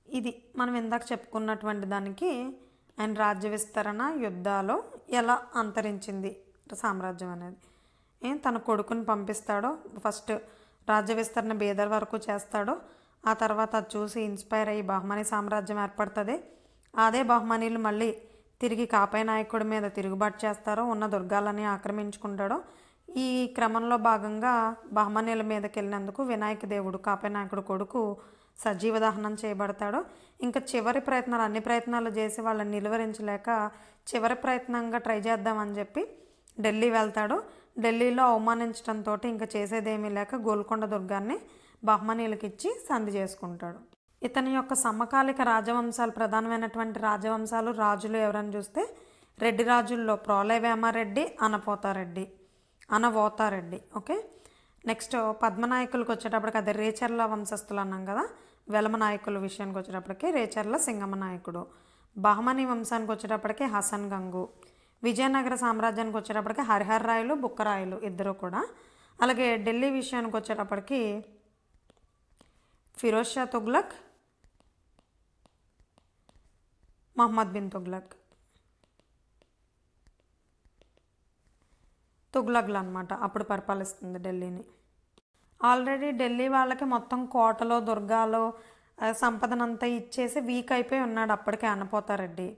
ఇది మనం ఇందాక చెప్పుకున్నటువంటి దానికి ఆయన రాజ్య విస్తరణ, యుద్ధాలు ఎలా అంతరించింది సామ్రాజ్యం అనేది. తన కొడుకుని పంపిస్తాడో, ఫస్ట్ రాజ్య విస్తరణ బీదర్ వరకు చేస్తాడో, ఆ తర్వాత అది చూసి ఇన్స్పైర్ అయ్యి బహమనీ సామ్రాజ్యం ఏర్పడుతుంది. అదే బహమనీలు మళ్ళీ తిరిగి కాపై నాయకుడి మీద తిరుగుబాటు చేస్తారో, ఉన్న దుర్గాలని ఆక్రమించుకుంటాడో. ఈ క్రమంలో భాగంగా బహమనీల మీదకి వెళ్ళినందుకు వినాయక దేవుడు కాపై నాయకుడు కొడుకు సజీవ దహనం చేయబడతాడు. ఇంకా చివరి ప్రయత్నాలు, అన్ని ప్రయత్నాలు చేసి వాళ్ళని నిలువరించలేక చివరి ప్రయత్నంగా ట్రై చేద్దామని చెప్పి ఢిల్లీ వెళ్తాడు. ఢిల్లీలో అవమానించడంతో ఇంకా చేసేదేమీ లేక గోల్కొండ దుర్గాన్ని బహమనీలకు ఇచ్చి సంధి చేసుకుంటాడు. ఇతని యొక్క సమకాలిక రాజవంశాలు, ప్రధానమైనటువంటి రాజవంశాలు, రాజులు ఎవరని చూస్తే రెడ్డి రాజుల్లో ప్రోలయవేమారెడ్డి, అనవోతారెడ్డి. ఓకే, నెక్స్ట్ పద్మనాయకులకు వచ్చేటప్పటికి అదే రేచర్ల వంశస్థులు అన్నాం కదా. వెలమ నాయకుల విషయానికి వచ్చేటప్పటికి రేచర్ల సింగమ నాయకుడు. బహమనీ వంశానికి వచ్చేటప్పటికి హసన్ గంగు. విజయనగర సామ్రాజ్యానికి వచ్చేటప్పటికి హరిహర్ రాయలు, బుక్కరాయలు ఇద్దరు కూడా. అలాగే ఢిల్లీ విషయానికి వచ్చేటప్పటికి ఫిరోజ్ షా తుగ్లక్, మహమ్మద్ బిన్ తుగ్లక్లు అనమాట అప్పుడు పరిపాలిస్తుంది ఢిల్లీని. ఆల్రెడీ ఢిల్లీ వాళ్ళకి మొత్తం కోటలో, దుర్గాలో సంపదనంతా ఇచ్చేసి వీక్ అయిపోయి ఉన్నాడు అప్పటికే అన్నపోతారెడ్డి,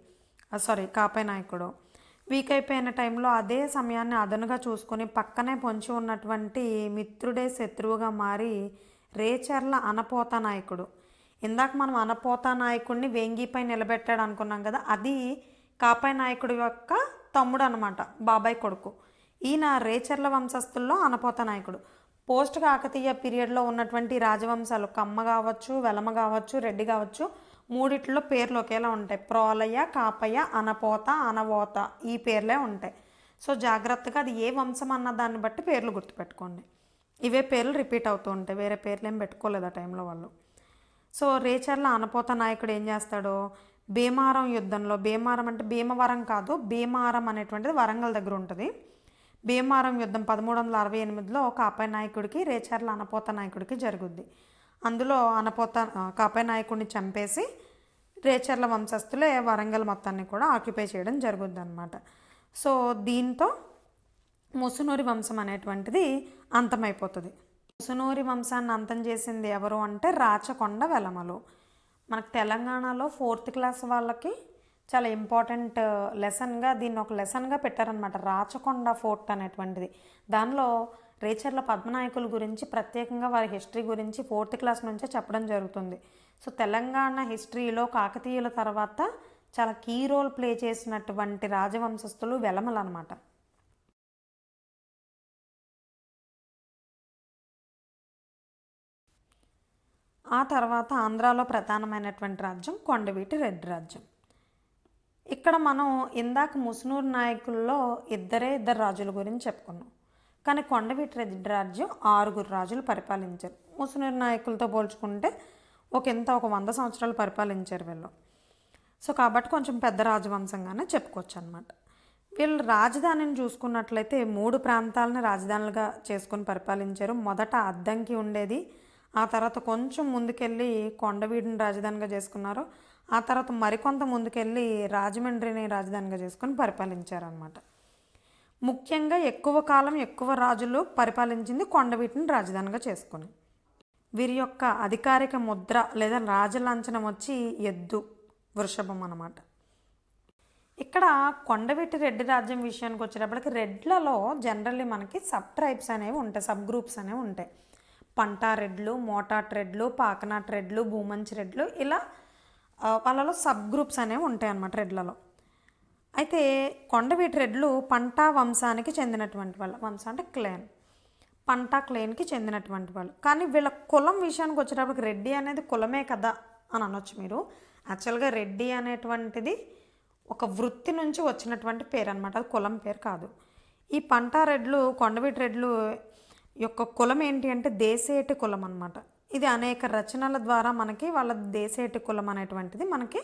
కాపై నాయకుడు. వీక్ అయిపోయిన టైంలో అదే సమయాన్ని అదనుగా చూసుకొని పక్కనే పొంచి ఉన్నటువంటి మిత్రుడే శత్రువుగా మారి రేచర్ల అనపోత నాయకుడు. ఇందాక మనం అనపోత నాయకుడిని వేంగిపై నిలబెట్టాడు అనుకున్నాం కదా, అది కాపై నాయకుడి యొక్క తమ్ముడు అనమాట, బాబాయ్ కొడుకు. ఈయన రేచర్ల వంశస్థుల్లో అనపోత నాయకుడు. పోస్ట్ కాకతీయ పీరియడ్లో ఉన్నటువంటి రాజవంశాలు కమ్మ కావచ్చు, వెలమ కావచ్చు, రెడ్డి కావచ్చు, మూడిట్లో పేర్లు ఒకేలా ఉంటాయి. ప్రోలయ, కాపయ్య, అనపోత, అనవోత ఈ పేర్లే ఉంటాయి. సో జాగ్రత్తగా అది ఏ వంశం అన్న దాన్ని బట్టి పేర్లు గుర్తుపెట్టుకోండి. ఇవే పేర్లు రిపీట్ అవుతూ ఉంటాయి, వేరే పేర్లు ఏం పెట్టుకోలేదు ఆ టైంలో వాళ్ళు. సో రేచర్ల అనపోత నాయకుడు ఏం చేస్తాడో, భీమారం యుద్ధంలో, భీమారం అంటే భీమవరం కాదు, భీమారం అనేటువంటిది వరంగల్ దగ్గర ఉంటుంది. భీమారం యుద్ధం 1368లో కాపై నాయకుడికి, రేచర్ల అనపోత నాయకుడికి జరుగుద్ది. అందులో కాపై నాయకుడిని చంపేసి రేచర్ల వంశస్థులే వరంగల్ మొత్తాన్ని కూడా ఆక్యుపై చేయడం జరుగుద్ది అనమాట. సో దీంతో ముసునూరి వంశం అనేటువంటిది అంతమైపోతుంది. ముసునూరి వంశాన్ని అంతం చేసింది ఎవరు అంటే రాచకొండ వెలమలు. మనకు తెలంగాణలో 4th క్లాస్ వాళ్ళకి చాలా ఇంపార్టెంట్ లెసన్గా దీన్ని ఒక లెసన్గా పెట్టారనమాట, రాచకొండ ఫోర్ట్ అనేటువంటిది. దానిలో రేచర్ల పద్మనాయకుల గురించి ప్రత్యేకంగా వారి హిస్టరీ గురించి 4th క్లాస్ నుంచే చెప్పడం జరుగుతుంది. సో తెలంగాణ హిస్టరీలో కాకతీయుల తర్వాత చాలా కీ రోల్ ప్లే చేసినటువంటి రాజవంశస్థులు వెలమలు అనమాట. ఆ తర్వాత ఆంధ్రాలో ప్రధానమైనటువంటి రాజ్యం కొండవీటి రెడ్డి రాజ్యం. ఇక్కడ మనం ఇందాక ముసునూరు నాయకుల్లో ఇద్దరు రాజుల గురించి చెప్పుకున్నాం. కానీ కొండవీటి రెడ్డి రాజ్యం 6 రాజులు పరిపాలించారు. ముసునూరు నాయకులతో పోల్చుకుంటే ఒక 100 సంవత్సరాలు పరిపాలించారు వీళ్ళు. సో కాబట్టి కొంచెం పెద్ద రాజవంశంగానే చెప్పుకోవచ్చు అనమాట. వీళ్ళు రాజధానిని చూసుకున్నట్లయితే 3 ప్రాంతాలను రాజధానులుగా చేసుకొని పరిపాలించారు. మొదట అద్దంకి ఉండేది, ఆ తర్వాత కొంచెం ముందుకెళ్ళి కొండవీడిని రాజధానిగా చేసుకున్నారు, ఆ తర్వాత మరికొంత ముందుకెళ్ళి రాజమండ్రిని రాజధానిగా చేసుకొని పరిపాలించారనమాట. ముఖ్యంగా ఎక్కువ కాలం ఎక్కువ రాజులు పరిపాలించింది కొండవీటిని రాజధానిగా చేసుకొని. వీరి యొక్క అధికారిక ముద్ర లేదా రాజలాంఛనం వచ్చి ఎద్దు, వృషభం అన్నమాట. ఇక్కడ కొండవీటి రెడ్డి రాజ్యం విషయానికి వచ్చేటప్పటికి రెడ్లలో జనరల్లీ మనకి సబ్ ట్రైబ్స్ అనేవి ఉంటాయి, సబ్ గ్రూప్స్ అనేవి ఉంటాయి. పంటా రెడ్లు, మోటాట్ రెడ్లు, పాకనాట్ రెడ్లు, భూమంచి రెడ్లు, ఇలా వాళ్ళలో సబ్ గ్రూప్స్ అనేవి ఉంటాయి అన్నమాట రెడ్లలో. అయితే కొండవీటి రెడ్లు పంటా వంశానికి చెందినటువంటి వాళ్ళు, వంశం అంటే క్లేన్, పంటా క్లేన్కి చెందినటువంటి వాళ్ళు. కానీ వీళ్ళ కులం విషయానికి వచ్చేటప్పటికి రెడ్డి అనేది కులమే కదా అని అనొచ్చు మీరు. యాక్చువల్గా రెడ్డి అనేటువంటిది ఒక వృత్తి నుంచి వచ్చినటువంటి పేరు అనమాట, అది కులం పేరు కాదు. ఈ పంటా రెడ్లు, కొండవీటి రెడ్లు యొక్క కులం ఏంటి అంటే దేశేటి కులం అనమాట. ఇది అనేక రచనల ద్వారా మనకి వాళ్ళ దేశేటి కులం అనేటువంటిది మనకి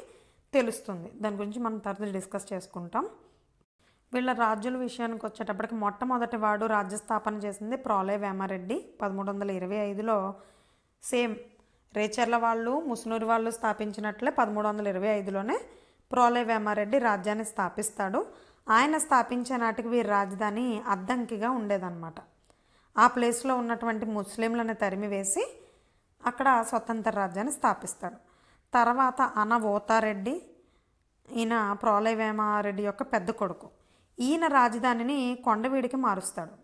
తెలుస్తుంది. దాని గురించి మనం తర్వాత డిస్కస్ చేసుకుంటాం. వీళ్ళ రాజుల విషయానికి వచ్చేటప్పటికి మొట్టమొదటి వాడు రాజ్యస్థాపన చేసింది ప్రోలయవేమారెడ్డి 1325లో. సేమ్ రేచర్ల వాళ్ళు, ముసునూరు వాళ్ళు స్థాపించినట్లే 1325లోనే ప్రోలయవేమారెడ్డి రాజ్యాన్ని స్థాపిస్తాడు. ఆయన స్థాపించే నాటికి వీరి రాజధాని అద్దంకిగా ఉండేదన్నమాట. ఆ ప్లేస్లో ఉన్నటువంటి ముస్లింలను తరిమివేసి అక్కడ స్వతంత్ర రాజ్యాన్ని స్థాపిస్తాడు. తర్వాత అనవోతారెడ్డి, ఈయన ప్రోలయవేమారెడ్డి యొక్క పెద్ద కొడుకు. ఈయన రాజధానిని కొండవీడికి మారుస్తాడు.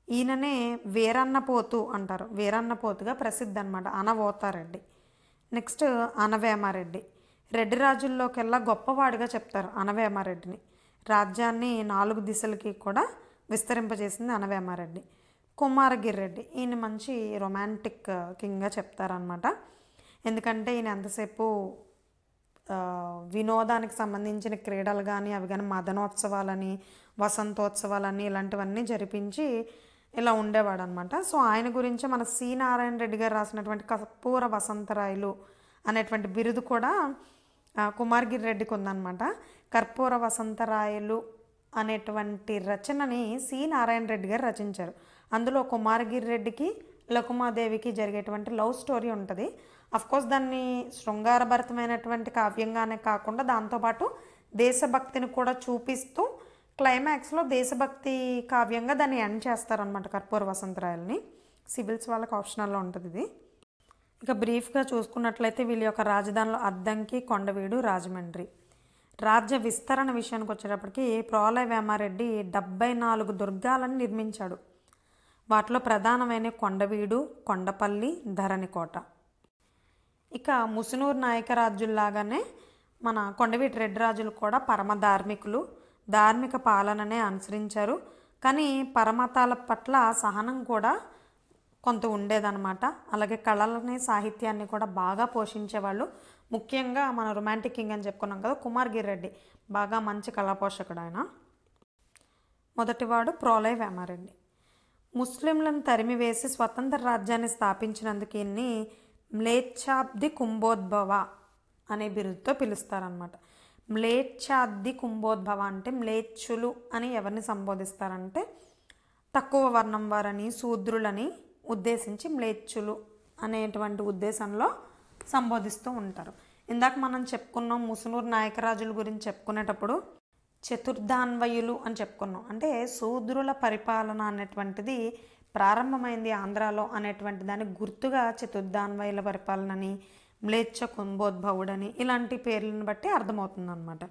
ఈయననే వీరన్నపోతు అంటారు, వీరన్నపోతుగా ప్రసిద్ధి అనమాట అనవోతారెడ్డి. నెక్స్ట్ అనవేమారెడ్డి, రెడ్డి రాజుల్లోకెల్లా గొప్పవాడిగా చెప్తారు అనవేమారెడ్డిని. రాజ్యాన్ని 4 దిశలకి కూడా విస్తరింపజేసింది అనవేమారెడ్డి. కుమారగిరిరెడ్డి, ఈయన మంచి రొమాంటిక్ కింగ్గా చెప్తారనమాట. ఎందుకంటే ఈయన ఎంతసేపు వినోదానికి సంబంధించిన క్రీడలు కానీ అవి కానీ మదనోత్సవాలని వసంతోత్సవాలని ఇలాంటివన్నీ జరిపించి ఇలా ఉండేవాడు అనమాట. సో ఆయన గురించి మన సి నారాయణ రెడ్డి గారు రాసినటువంటి కర్పూర వసంతరాయలు అనేటువంటి బిరుదు కూడా కుమారగిరి రెడ్డికి ఉందన్నమాట. కర్పూర వసంతరాయలు అనేటువంటి రచనని సి నారాయణ రెడ్డి గారు రచించారు. అందులో కుమారగిరి రెడ్డికి లకుమాదేవికి జరిగేటువంటి లవ్ స్టోరీ ఉంటుంది. అఫ్కోర్స్ దాన్ని శృంగారభరితమైనటువంటి కావ్యంగానే కాకుండా దాంతోపాటు దేశభక్తిని కూడా చూపిస్తూ క్లైమాక్స్లో దేశభక్తి కావ్యంగా దాన్ని ఎండ్ చేస్తారనమాట కర్పూర వసంతరాయలని. సివిల్స్ వాళ్ళకి ఆప్షనల్లో ఉంటుంది ఇది. ఇక బ్రీఫ్గా చూసుకున్నట్లయితే వీళ్ళ యొక్క రాజధానిలో అద్దంకి, కొండవీడు, రాజమండ్రి. రాజ్య విస్తరణ విషయానికి వచ్చేటప్పటికి ప్రోలయవేమారెడ్డి 74 దుర్గాలను నిర్మించాడు. వాటిలో ప్రధానమైన కొండవీడు, కొండపల్లి, ధరణికోట. ఇక ముసునూరు నాయక రాజుల్లాగానే మన కొండవీటి రెడ్డి రాజులు కూడా పరమ ధార్మికులు, ధార్మిక పాలననే అనుసరించారు. కానీ పరమతాల పట్ల సహనం కూడా కొంత ఉండేదన్నమాట. అలాగే కళలని, సాహిత్యాన్ని కూడా బాగా పోషించేవాళ్ళు. ముఖ్యంగా మన రొమాంటిక్ కింగ్ అని చెప్పుకున్నాం కదా, కుమారగిరి రెడ్డి బాగా మంచి కళాపోషకుడు ఆయన. మొదటివాడు ప్రోలయవేమారెడ్డి. ముస్లింలను తరిమివేసి స్వతంత్ర రాజ్యాన్ని స్థాపించినందుకు ఈయన్ని మ్లేచ్ఛాబ్ది కుంభోద్భవ అనే బిరుదుతో పిలుస్తారనమాట. మ్లేచ్ఛాబ్ది కుంభోద్భవ అంటే మ్లేచ్చులు అని ఎవరిని సంబోధిస్తారంటే తక్కువ వర్ణం వారని, శూద్రులని ఉద్దేశించి మ్లేచ్చులు అనేటువంటి ఉద్దేశంలో సంబోధిస్తూ ఉంటారు. ఇందాక మనం చెప్పుకున్నాం ముసునూరు నాయకరాజుల గురించి చెప్పుకునేటప్పుడు చతుర్థాన్వయులు అని చెప్పుకున్నాం. అంటే శూద్రుల పరిపాలన అనేటువంటిది ప్రారంభమైంది ఆంధ్రాలో అనేటువంటి దానికి గుర్తుగా చతుర్థాన్వయుల పరిపాలనని, మ్లేచ్ఛ కుంభోద్భవుడని ఇలాంటి పేర్లను బట్టి అర్థమవుతుందన్నమాట.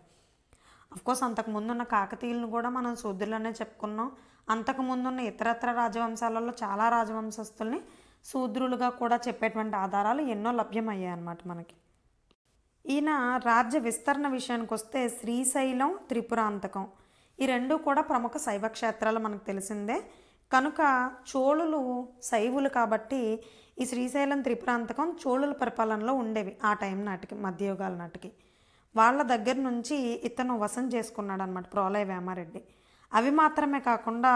అఫ్కోర్స్ అంతకుముందున్న కాకతీయులను కూడా మనం శూద్రులనే చెప్పుకున్నాం. అంతకుముందున్న ఇతరత్ర రాజవంశాలలో చాలా రాజవంశస్థుల్ని శూద్రులుగా కూడా చెప్పేటువంటి ఆధారాలు ఎన్నో లభ్యమయ్యాయి అన్నమాట మనకి. ఈయన రాజ్య విస్తరణ విషయానికి వస్తే శ్రీశైలం, త్రిపురాంతకం ఈ రెండు కూడా ప్రముఖ శైవ క్షేత్రాలు మనకు తెలిసిందే. కనుక చోళులు శైవులు కాబట్టి ఈ శ్రీశైలం, త్రిపురాంతకం చోళుల పరిపాలనలో ఉండేవి ఆ టైం నాటికి, మధ్యయుగాల నాటికి. వాళ్ళ దగ్గర నుంచి ఇతను వశం చేసుకున్నాడు అనమాట ప్రోలయవేమారెడ్డి. అవి మాత్రమే కాకుండా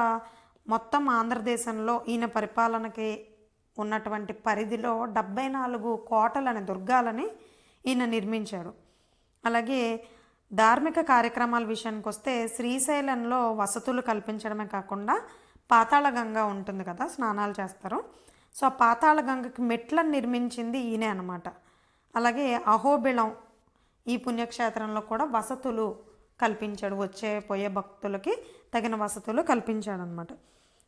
మొత్తం ఆంధ్రదేశంలో ఈయన పరిపాలనకి ఉన్నటువంటి పరిధిలో 74 కోటలని, దుర్గాలని ఈయన నిర్మించాడు. అలాగే ధార్మిక కార్యక్రమాల విషయానికి వస్తే శ్రీశైలంలో వసతులు కల్పించడమే కాకుండా పాతాళగంగ ఉంటుంది కదా, స్నానాలు చేస్తారు. సో ఆ పాతాళగంగకి మెట్లను నిర్మించింది ఈయనే అనమాట. అలాగే అహోబిళం ఈ పుణ్యక్షేత్రంలో కూడా వసతులు కల్పించాడు, వచ్చే పోయే భక్తులకి తగిన వసతులు కల్పించాడు అనమాట.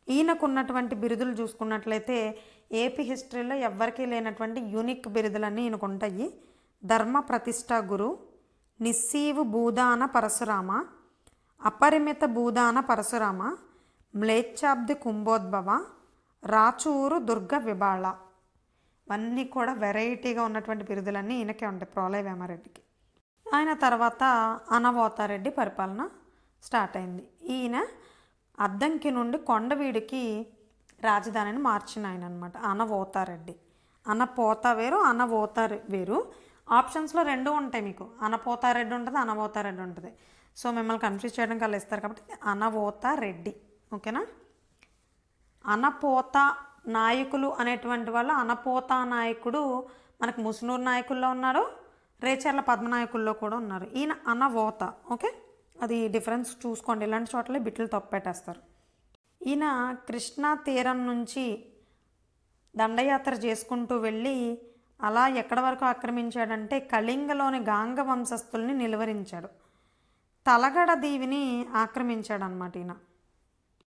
ఈయనకున్నటువంటి బిరుదులు చూసుకున్నట్లయితే ఏపీ హిస్టరీలో ఎవ్వరికీ లేనటువంటి యూనిక్ బిరుదులన్నీ ఈయనకు ఉంటాయి. ధర్మ ప్రతిష్ఠా గురు, నిస్సీవు భూదాన పరశురామ, అపరిమిత భూదాన పరశురామ, మ్లేచ్ఛాబ్ది కుంభోద్భవ, రాచూరు దుర్గ విబాళ. ఇవన్నీ కూడా వెరైటీగా ఉన్నటువంటి బిరుదులన్నీ ఈయనకే ఉంటాయి ప్రోలయవేమారెడ్డికి. ఆయన తర్వాత అనవోతారెడ్డి పరిపాలన స్టార్ట్ అయింది. ఈయన అద్దంకి నుండి కొండవీడికి రాజధానిని మార్చిన ఆయన అనమాట అనవోతారెడ్డి. అనపోత వేరు, అనవోత వేరు. ఆప్షన్స్లో రెండు ఉంటాయి మీకు, అనపోతారెడ్డి ఉంటుంది, అనవోతారెడ్డి ఉంటుంది. సో మిమ్మల్ని కన్ఫ్యూజ్ చేయడానికి అలా ఇస్తారు కాబట్టి అనవోతారెడ్డి, ఓకేనా. అనపోత నాయకులు అనేటువంటి వాళ్ళు, అనపోత నాయకుడు మనకు ముసునూరు నాయకుల్లో ఉన్నాడు, రేచర్ల పద్మనాయకుల్లో కూడా ఉన్నారు. ఈయన అనవోత, ఓకే, అది డిఫరెన్స్ చూసుకోండి. ఇలాంటి చోట్ల బిట్లు తప్పెట్టేస్తారు. ఈయన కృష్ణా తీరం నుంచి దండయాత్ర చేసుకుంటూ వెళ్ళి అలా ఎక్కడి వరకు ఆక్రమించాడంటే కళింగలోని గాంగ వంశస్థుల్ని నిలువరించాడు. తలగడ దీవిని ఆక్రమించాడనమాట ఈయన.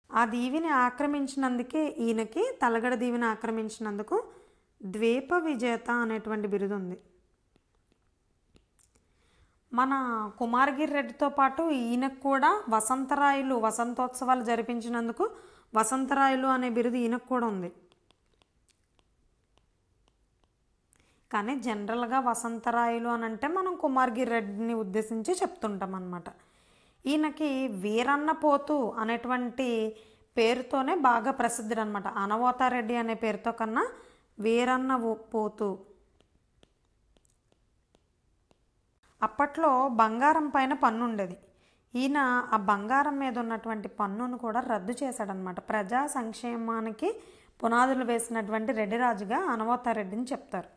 ఆ దీవిని ఆక్రమించినందుకే ఈయనకి తలగడ దీవిని ఆక్రమించినందుకు ద్వీప విజేత అనేటువంటి బిరుదు ఉంది. మన కుమారగిరి రెడ్డితో పాటు ఈయనకు కూడా వసంతరాయలు వసంతోత్సవాలు జరిపించినందుకు వసంతరాయలు అనే బిరుదు ఈయనకు కూడా ఉంది. కానీ జనరల్గా వసంతరాయలు అని అంటే మనం కుమారగిరి రెడ్డిని ఉద్దేశించి చెప్తుంటాం అన్నమాట. ఈయనకి వీరన్న పోతు అనేటువంటి పేరుతోనే బాగా ప్రసిద్ధుడు అనమాట. అనవోతారెడ్డి అనే పేరుతో కన్నా వీరన్న పోతు. అప్పట్లో బంగారం పైన పన్ను ఉండేది. ఈయన ఆ బంగారం మీద ఉన్నటువంటి పన్నును కూడా రద్దు చేశాడనమాట. ప్రజా సంక్షేమానికి పునాదులు వేసినటువంటి రెడ్డిరాజుగా అనవోతారెడ్డిని చెప్తారు.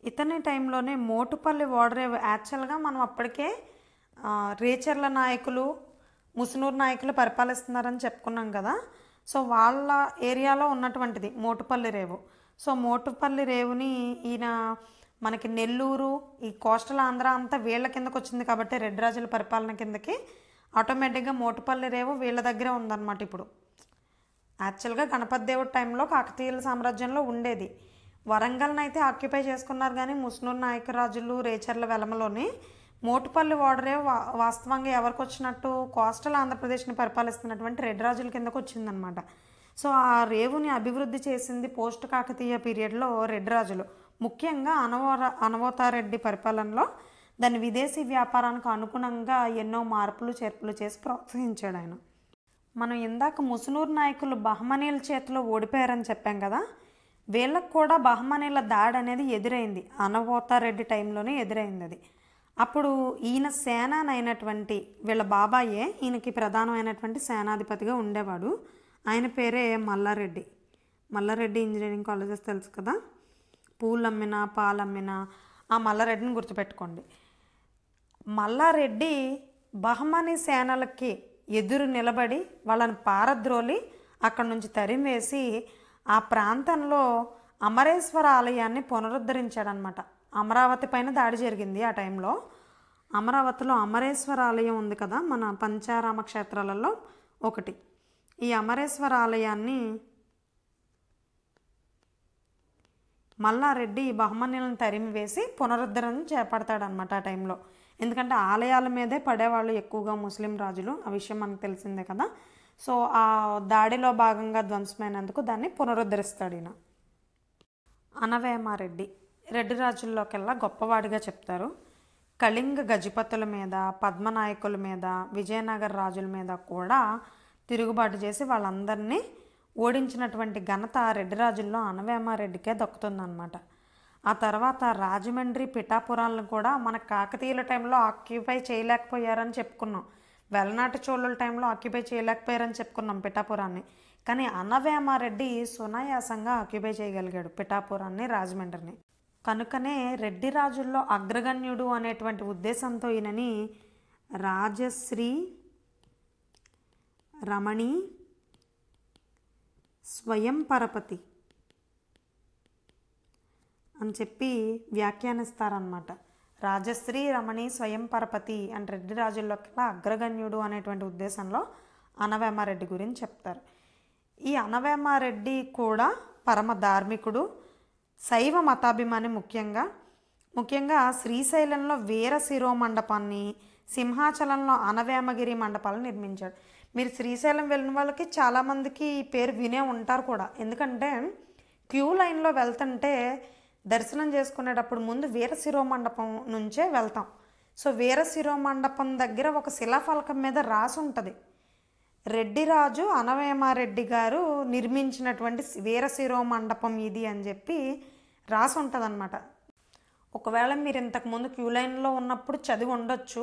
ఇతని టైంలోనే మోటుపల్లి ఓడరేవు, యాక్చువల్గా మనం అప్పటికే రేచర్ల నాయకులు ముసునూరు నాయకులు పరిపాలిస్తున్నారని చెప్పుకున్నాం కదా. సో వాళ్ళ ఏరియాలో ఉన్నటువంటిది మోటుపల్లి రేవు. సో మోటుపల్లి రేవుని ఈయన మనకి నెల్లూరు ఈ కోస్టల్ ఆంధ్ర అంతా వీళ్ళ కిందకు వచ్చింది కాబట్టి రెడ్డిరాజుల పరిపాలన కిందకి ఆటోమేటిక్గా మోటుపల్లి రేవు వీళ్ళ దగ్గరే ఉందన్నమాట. ఇప్పుడు యాక్చువల్గా గణపతి దేవుడి టైంలో కాకతీయుల సామ్రాజ్యంలో ఉండేది. వరంగల్ని అయితే ఆక్యుపై చేసుకున్నారు కానీ ముస్నూరు నాయకరాజులు రేచర్ల వెలమలోని మోటుపల్లి ఓడరేవు వాస్తవంగా ఎవరికి వచ్చినట్టు కోస్టల్ ఆంధ్రప్రదేశ్ని పరిపాలిస్తున్నటువంటి రెడ్డిరాజుల కిందకు వచ్చిందనమాట. సో ఆ రేవుని అభివృద్ధి చేసింది పోస్ట్ కాకతీయ పీరియడ్లో రెడ్డిరాజులు. ముఖ్యంగా అనవోతారెడ్డి పరిపాలనలో దాని విదేశీ వ్యాపారానికి అనుగుణంగా ఎన్నో మార్పులు చేర్పులు చేసి ప్రోత్సహించాడు ఆయన. మనం ఇందాక ముసునూరు నాయకులు బహమనీల చేతిలో ఓడిపోయారని చెప్పాం కదా. వీళ్ళకు కూడా బహమనీల దాడి అనేది ఎదురైంది. అనవోతారెడ్డి టైంలోనే ఎదురైంది అది. అప్పుడు ఈయన సేనానైనటువంటి వీళ్ళ బాబాయే ఈయనకి ప్రధానమైనటువంటి సేనాధిపతిగా ఉండేవాడు. ఆయన పేరే మల్లారెడ్డి. మల్లారెడ్డి ఇంజనీరింగ్ కాలేజెస్ తెలుసు కదా. పూలు అమ్మినా పాలు అమ్మినా ఆ మల్లారెడ్డిని గుర్తుపెట్టుకోండి. మల్లారెడ్డి బహమనీ సేనలకి ఎదురు నిలబడి వాళ్ళని పారద్రోలి అక్కడి నుంచి తరిమేసి ఆ ప్రాంతంలో అమరేశ్వర ఆలయాన్ని పునరుద్ధరించాడనమాట. అమరావతి పైన దాడి జరిగింది ఆ టైంలో. అమరావతిలో అమరేశ్వర ఆలయం ఉంది కదా, మన పంచారామ క్షేత్రాలలో ఒకటి. ఈ అమరేశ్వర ఆలయాన్ని మల్లారెడ్డి బహమనీలను తరిమి వేసి పునరుద్ధరణ చేపడతాడనమాట ఆ టైంలో. ఎందుకంటే ఆలయాల మీదే పడేవాళ్ళు ఎక్కువగా ముస్లిం రాజులు, ఆ విషయం మనకు తెలిసిందే కదా. సో ఆ దాడిలో భాగంగా ధ్వంసమైనందుకు దాన్ని పునరుద్ధరిస్తాడు ఈయన. అనవేమారెడ్డి రెడ్డి రాజుల్లోకెల్లా గొప్పవాడిగా చెప్తారు. కళింగ గజపతుల మీద, పద్మనాయకుల మీద, విజయనగర రాజుల మీద కూడా తిరుగుబాటు చేసి వాళ్ళందరినీ ఓడించినటువంటి ఘనత రెడ్డి రాజుల్లో అనవేమారెడ్డికే దక్కుతుందన్నమాట. ఆ తర్వాత రాజమండ్రి పిఠాపురాలను కూడా మన కాకతీయుల టైంలో ఆక్యుపై చేయలేకపోయారని చెప్పుకున్నాం. వెలనాటి చోళుల టైంలో ఆక్యుపై చేయలేకపోయారని చెప్పుకున్నాం పిఠాపురాన్ని. కానీ అనవేమారెడ్డి సునాయాసంగా ఆక్యుపై చేయగలిగాడు పిఠాపురాన్ని, రాజమండ్రిని. కనుకనే రెడ్డి రాజుల్లో అగ్రగణ్యుడు అనేటువంటి ఉద్దేశంతో ఈయనని రాజశ్రీ రమణి స్వయం పరపతి అని చెప్పి వ్యాఖ్యానిస్తారనమాట. రాజశ్రీ రమణి స్వయం పరపతి అంటే రెడ్డి రాజుల్లోకెల్లా అగ్రగణ్యుడు అనేటువంటి ఉద్దేశంలో అనవేమారెడ్డి గురించి చెప్తారు. ఈ అనవేమారెడ్డి కూడా పరమ ధార్మికుడు, శైవ మతాభిమాని. ముఖ్యంగా శ్రీశైలంలో వీర శిరోమండపాన్ని, సింహాచలంలో అనవేమగిరి మండపాలను నిర్మించాడు. మీరు శ్రీశైలం వెళ్ళిన వాళ్ళకి చాలామందికి ఈ పేరు వినే ఉంటారు కూడా. ఎందుకంటే క్యూ లైన్లో వెళ్తుంటే దర్శనం చేసుకునేటప్పుడు ముందు వీర శిరోమండపం నుంచే వెళ్తాం. సో వీర శిరోమండపం దగ్గర ఒక శిలాఫలకం మీద రాసి ఉంటుంది, రెడ్డిరాజు అనవేమారెడ్డి గారు నిర్మించినటువంటి వీర శిరోమండపం ఇది అని చెప్పి రాసి ఉంటుంది అన్నమాట. ఒకవేళ మీరు ఇంతకుముందు క్యూ లైన్లో ఉన్నప్పుడు చదివి ఉండొచ్చు,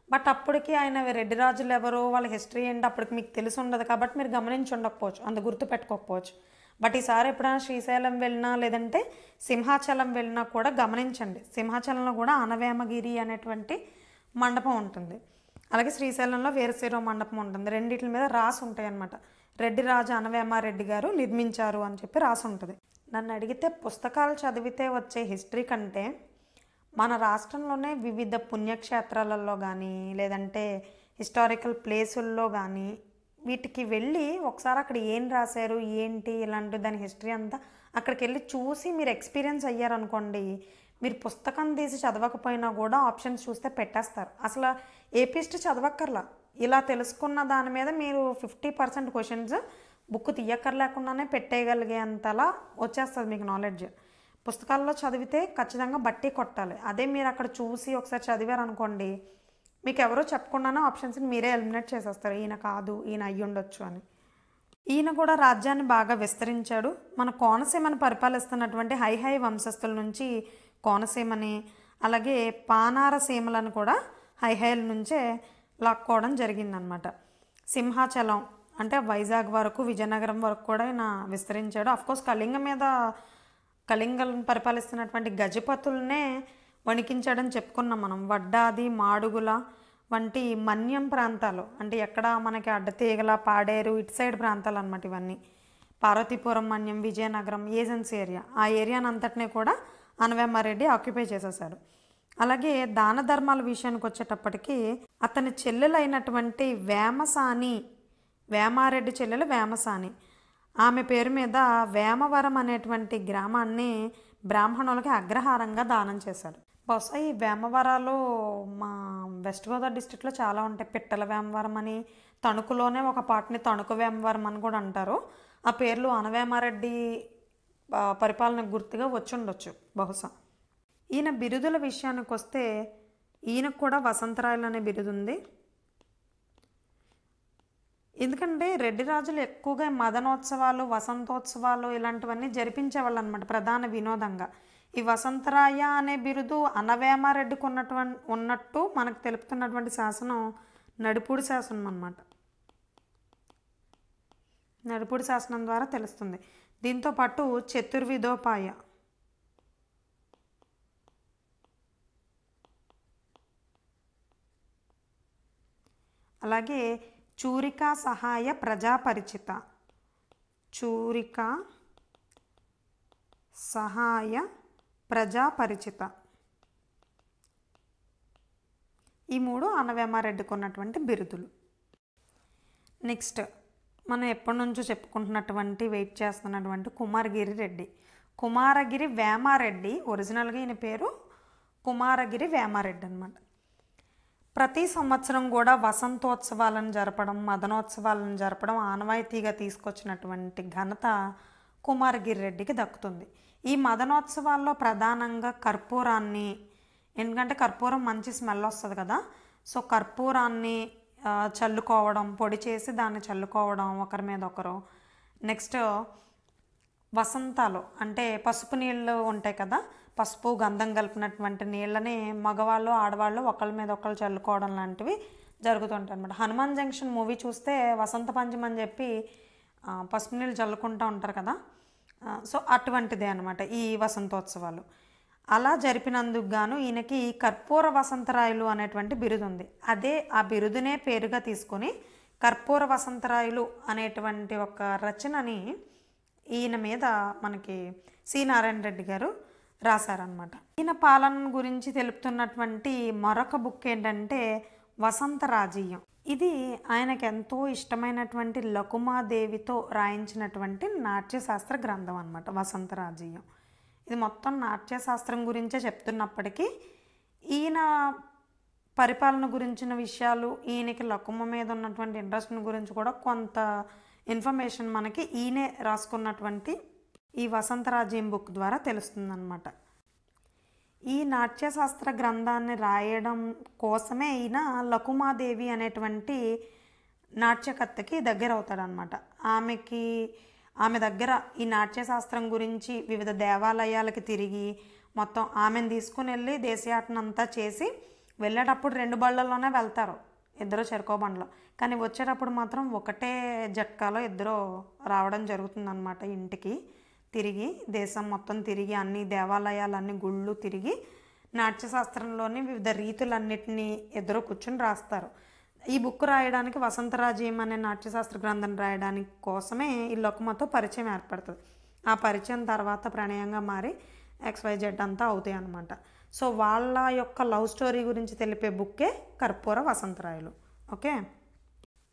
బట్ అప్పటికి ఆయన రెడ్డి రాజులు ఎవరో, వాళ్ళ హిస్టరీ ఏంటి అప్పటికి మీకు తెలిసి ఉండదు కాబట్టి మీరు గమనించి ఉండకపోవచ్చు, అంత గుర్తు పెట్టుకోకపోవచ్చు. బట్ ఈసారి ఎప్పుడైనా శ్రీశైలం వెళ్ళినా లేదంటే సింహాచలం వెళ్ళినా కూడా గమనించండి. సింహాచలంలో కూడా అనవేమగిరి అనేటువంటి మండపం ఉంటుంది, అలాగే శ్రీశైలంలో వీరశైవ మండపం ఉంటుంది. రెండిట్ల మీద రాసి ఉంటాయి అన్నమాట. రెడ్డి రాజు అనవేమారెడ్డి గారు నిర్మించారు అని చెప్పి రాసి ఉంటుంది. నన్ను అడిగితే పుస్తకాలు చదివితే వచ్చే హిస్టరీ కంటే మన రాష్ట్రంలోనే వివిధ పుణ్యక్షేత్రాలలో కానీ లేదంటే హిస్టారికల్ ప్లేసుల్లో కానీ వీటికి వెళ్ళి ఒకసారి అక్కడ ఏం రాశారు ఏంటి ఇలాంటి దాని హిస్టరీ అంతా అక్కడికి వెళ్ళి చూసి మీరు ఎక్స్పీరియన్స్ అయ్యారనుకోండి, మీరు పుస్తకం తీసి చదవకపోయినా కూడా ఆప్షన్స్ చూస్తే పెట్టేస్తారు. అసలు ఏపీస్ట్ చదవక్కర్లా, ఇలా తెలుసుకున్న దాని మీద మీరు 50% క్వశ్చన్స్ బుక్ తీయక్కర్లేకుండానే పెట్టేయగలిగేంతలా వచ్చేస్తుంది మీకు నాలెడ్జ్. పుస్తకాల్లో చదివితే ఖచ్చితంగా బట్టి కొట్టాలి. అదే మీరు అక్కడ చూసి ఒకసారి చదివారనుకోండి, మీకు ఎవరో చెప్పకుండానే ఆప్షన్స్ని మీరే ఎలిమినేట్ చేసేస్తారు, ఈయన కాదు ఈయన అయ్యి ఉండొచ్చు అని. ఈయన కూడా రాజ్యాన్ని బాగా విస్తరించాడు. మన కోనసీమను పరిపాలిస్తున్నటువంటి హైహై వంశస్థుల నుంచి కోనసీమని, అలాగే పానార సీమలను కూడా హైహైల నుంచే లాక్కోవడం జరిగిందనమాట. సింహాచలం అంటే వైజాగ్ వరకు, విజయనగరం వరకు కూడా ఆయన విస్తరించాడు. అఫ్కోర్స్ కళింగలను పరిపాలిస్తున్నటువంటి గజపతులనే వణికించాడని చెప్పుకున్నాం మనం. వడ్డాది, మాడుగుల వంటి మన్యం ప్రాంతాలు, అంటే ఎక్కడ మనకి అడ్డతీగల, పాడేరు ఇటు సైడ్ ప్రాంతాలు అనమాట ఇవన్నీ. పార్వతీపురం, మన్యం, విజయనగరం, ఏజెన్సీ ఏరియా, ఆ ఏరియాని అంతటినీ కూడా అనవేమారెడ్డి ఆక్యుపై చేసేసాడు. అలాగే దాన ధర్మాల విషయానికి వచ్చేటప్పటికి అతని చెల్లెలైనటువంటి వేమారెడ్డి చెల్లెలు వేమసాని, ఆమె పేరు మీద వేమవరం అనేటువంటి గ్రామాన్ని బ్రాహ్మణులకి అగ్రహారంగా దానం చేశాడు. బహుశా ఈ వేమవరాలు మా వెస్ట్ గోదావరి డిస్ట్రిక్ట్లో చాలా ఉంటాయి. పిట్టల వేమవరం అని, తణుకులోనే ఒక పాటని తణుకు వేమవరం అని కూడా అంటారు. ఆ పేర్లు అనవేమారెడ్డి పరిపాలన గుర్తుగా వచ్చి ఉండొచ్చు బహుశా. ఈయన బిరుదుల విషయానికి వస్తే ఈయనకు కూడా వసంతరాయలు అనే బిరుదు ఉంది. ఎందుకంటే రెడ్డి రాజులు ఎక్కువగా మదనోత్సవాలు, వసంతోత్సవాలు ఇలాంటివన్నీ జరిపించేవాళ్ళు అనమాట ప్రధాన వినోదంగా. ఈ వసంతరాయ అనే బిరుదు అనవేమారెడ్డికి ఉన్నట్టు మనకు తెలుపుతున్నటువంటి శాసనం నడిపూడి శాసనం అన్నమాట. నడిపూడి శాసనం ద్వారా తెలుస్తుంది. దీంతోపాటు చతుర్విధోపాయ, అలాగే చూరికా సహాయ ప్రజాపరిచిత, చూరికా సహాయ ప్రజాపరిచిత, ఈ మూడు అనవేమారెడ్డికి ఉన్నటువంటి బిరుదులు. నెక్స్ట్ మనం ఎప్పటి నుంచో చెప్పుకుంటున్నటువంటి వెయిట్ చేస్తున్నటువంటి కుమారగిరి రెడ్డి. కుమారగిరి వేమారెడ్డి, ఒరిజినల్గా ఈయన పేరు కుమారగిరి వేమారెడ్డి అనమాట. ప్రతి సంవత్సరం కూడా వసంతోత్సవాలను జరపడం, మదనోత్సవాలను జరపడం ఆనవాయితీగా తీసుకొచ్చినటువంటి ఘనత కుమారగిరి రెడ్డికి దక్కుతుంది. ఈ మదనోత్సవాల్లో ప్రధానంగా కర్పూరాన్ని, ఎందుకంటే కర్పూరం మంచి స్మెల్ వస్తుంది కదా, సో కర్పూరాన్ని చల్లుకోవడం, పొడి చేసి దాన్ని చల్లుకోవడం ఒకరి మీద ఒకరు. నెక్స్ట్ వసంతాలు అంటే పసుపు నీళ్ళు ఉంటాయి కదా, పసుపు గంధం కలిపినటువంటి నీళ్ళని మగవాళ్ళు ఆడవాళ్ళు ఒకళ్ళ మీద ఒకళ్ళు చల్లుకోవడం లాంటివి జరుగుతుంటాయి అన్నమాట. హనుమాన్ జంక్షన్ మూవీ చూస్తే వసంత పంచమి అని చెప్పి పసుపు నీళ్ళు చల్లుకుంటూ ఉంటారు కదా, సో అటువంటిదే అనమాట ఈ వసంతోత్సవాలు. అలా జరిపినందుకు గాను ఈయనకి కర్పూర వసంతరాయలు అనేటువంటి బిరుదు ఉంది. అదే ఆ బిరుదునే పేరుగా తీసుకొని కర్పూర వసంతరాయలు అనేటువంటి ఒక రచనని ఈయన మీద మనకి సి నారాయణ రెడ్డి గారు రాశారనమాట. ఈయన పాలన గురించి తెలుపుతున్నటువంటి మరొక బుక్ ఏంటంటే వసంత రాజీయం. ఇది ఆయనకు ఎంతో ఇష్టమైనటువంటి లకుమాదేవితో రాయించినటువంటి నాట్యశాస్త్ర గ్రంథం అనమాట వసంత రాజీయం. ఇది మొత్తం నాట్యశాస్త్రం గురించే చెప్తున్నప్పటికీ ఈయన పరిపాలన గురించిన విషయాలు, ఈయనకి లకుమ మీద ఉన్నటువంటి ఇంట్రెస్ట్ గురించి కూడా కొంత ఇన్ఫర్మేషన్ మనకి ఈయనే రాసుకున్నటువంటి ఈ వసంతరాజ్యం బుక్ ద్వారా తెలుస్తుందన్నమాట. ఈ నాట్యశాస్త్ర గ్రంథాన్ని రాయడం కోసమే ఈయన లకుమాదేవి అనేటువంటి నాట్యకర్తకి దగ్గర అవుతాడనమాట. ఆమె దగ్గర ఈ నాట్యశాస్త్రం గురించి వివిధ దేవాలయాలకి తిరిగి మొత్తం ఆమెను తీసుకుని వెళ్ళి దేశయాటనంతా చేసి వెళ్ళేటప్పుడు 2 బళ్ళల్లోనే వెళ్తారు, ఇద్దరు చెరకో బండ్లో. కానీ వచ్చేటప్పుడు మాత్రం ఒకటే జట్కాలో ఇద్దరు రావడం జరుగుతుందన్నమాట. ఇంటికి తిరిగి దేశం మొత్తం తిరిగి అన్ని దేవాలయాలు, అన్ని గుళ్ళు తిరిగి నాట్యశాస్త్రంలోని వివిధ రీతులన్నిటినీ ఇద్దరు కూర్చొని రాస్తారు. ఈ బుక్ రాయడానికి వసంతరాజ్యం అనే నాట్యశాస్త్ర గ్రంథం రాయడానికి కోసమే ఈ లకుమతో పరిచయం ఏర్పడుతుంది. ఆ పరిచయం తర్వాత ప్రణయంగా మారి XYZ అంతా అవుతాయి అన్నమాట. సో వాళ్ళ యొక్క లవ్ స్టోరీ గురించి తెలిపే బుక్కే కర్పూర వసంతరాయలు. ఓకే,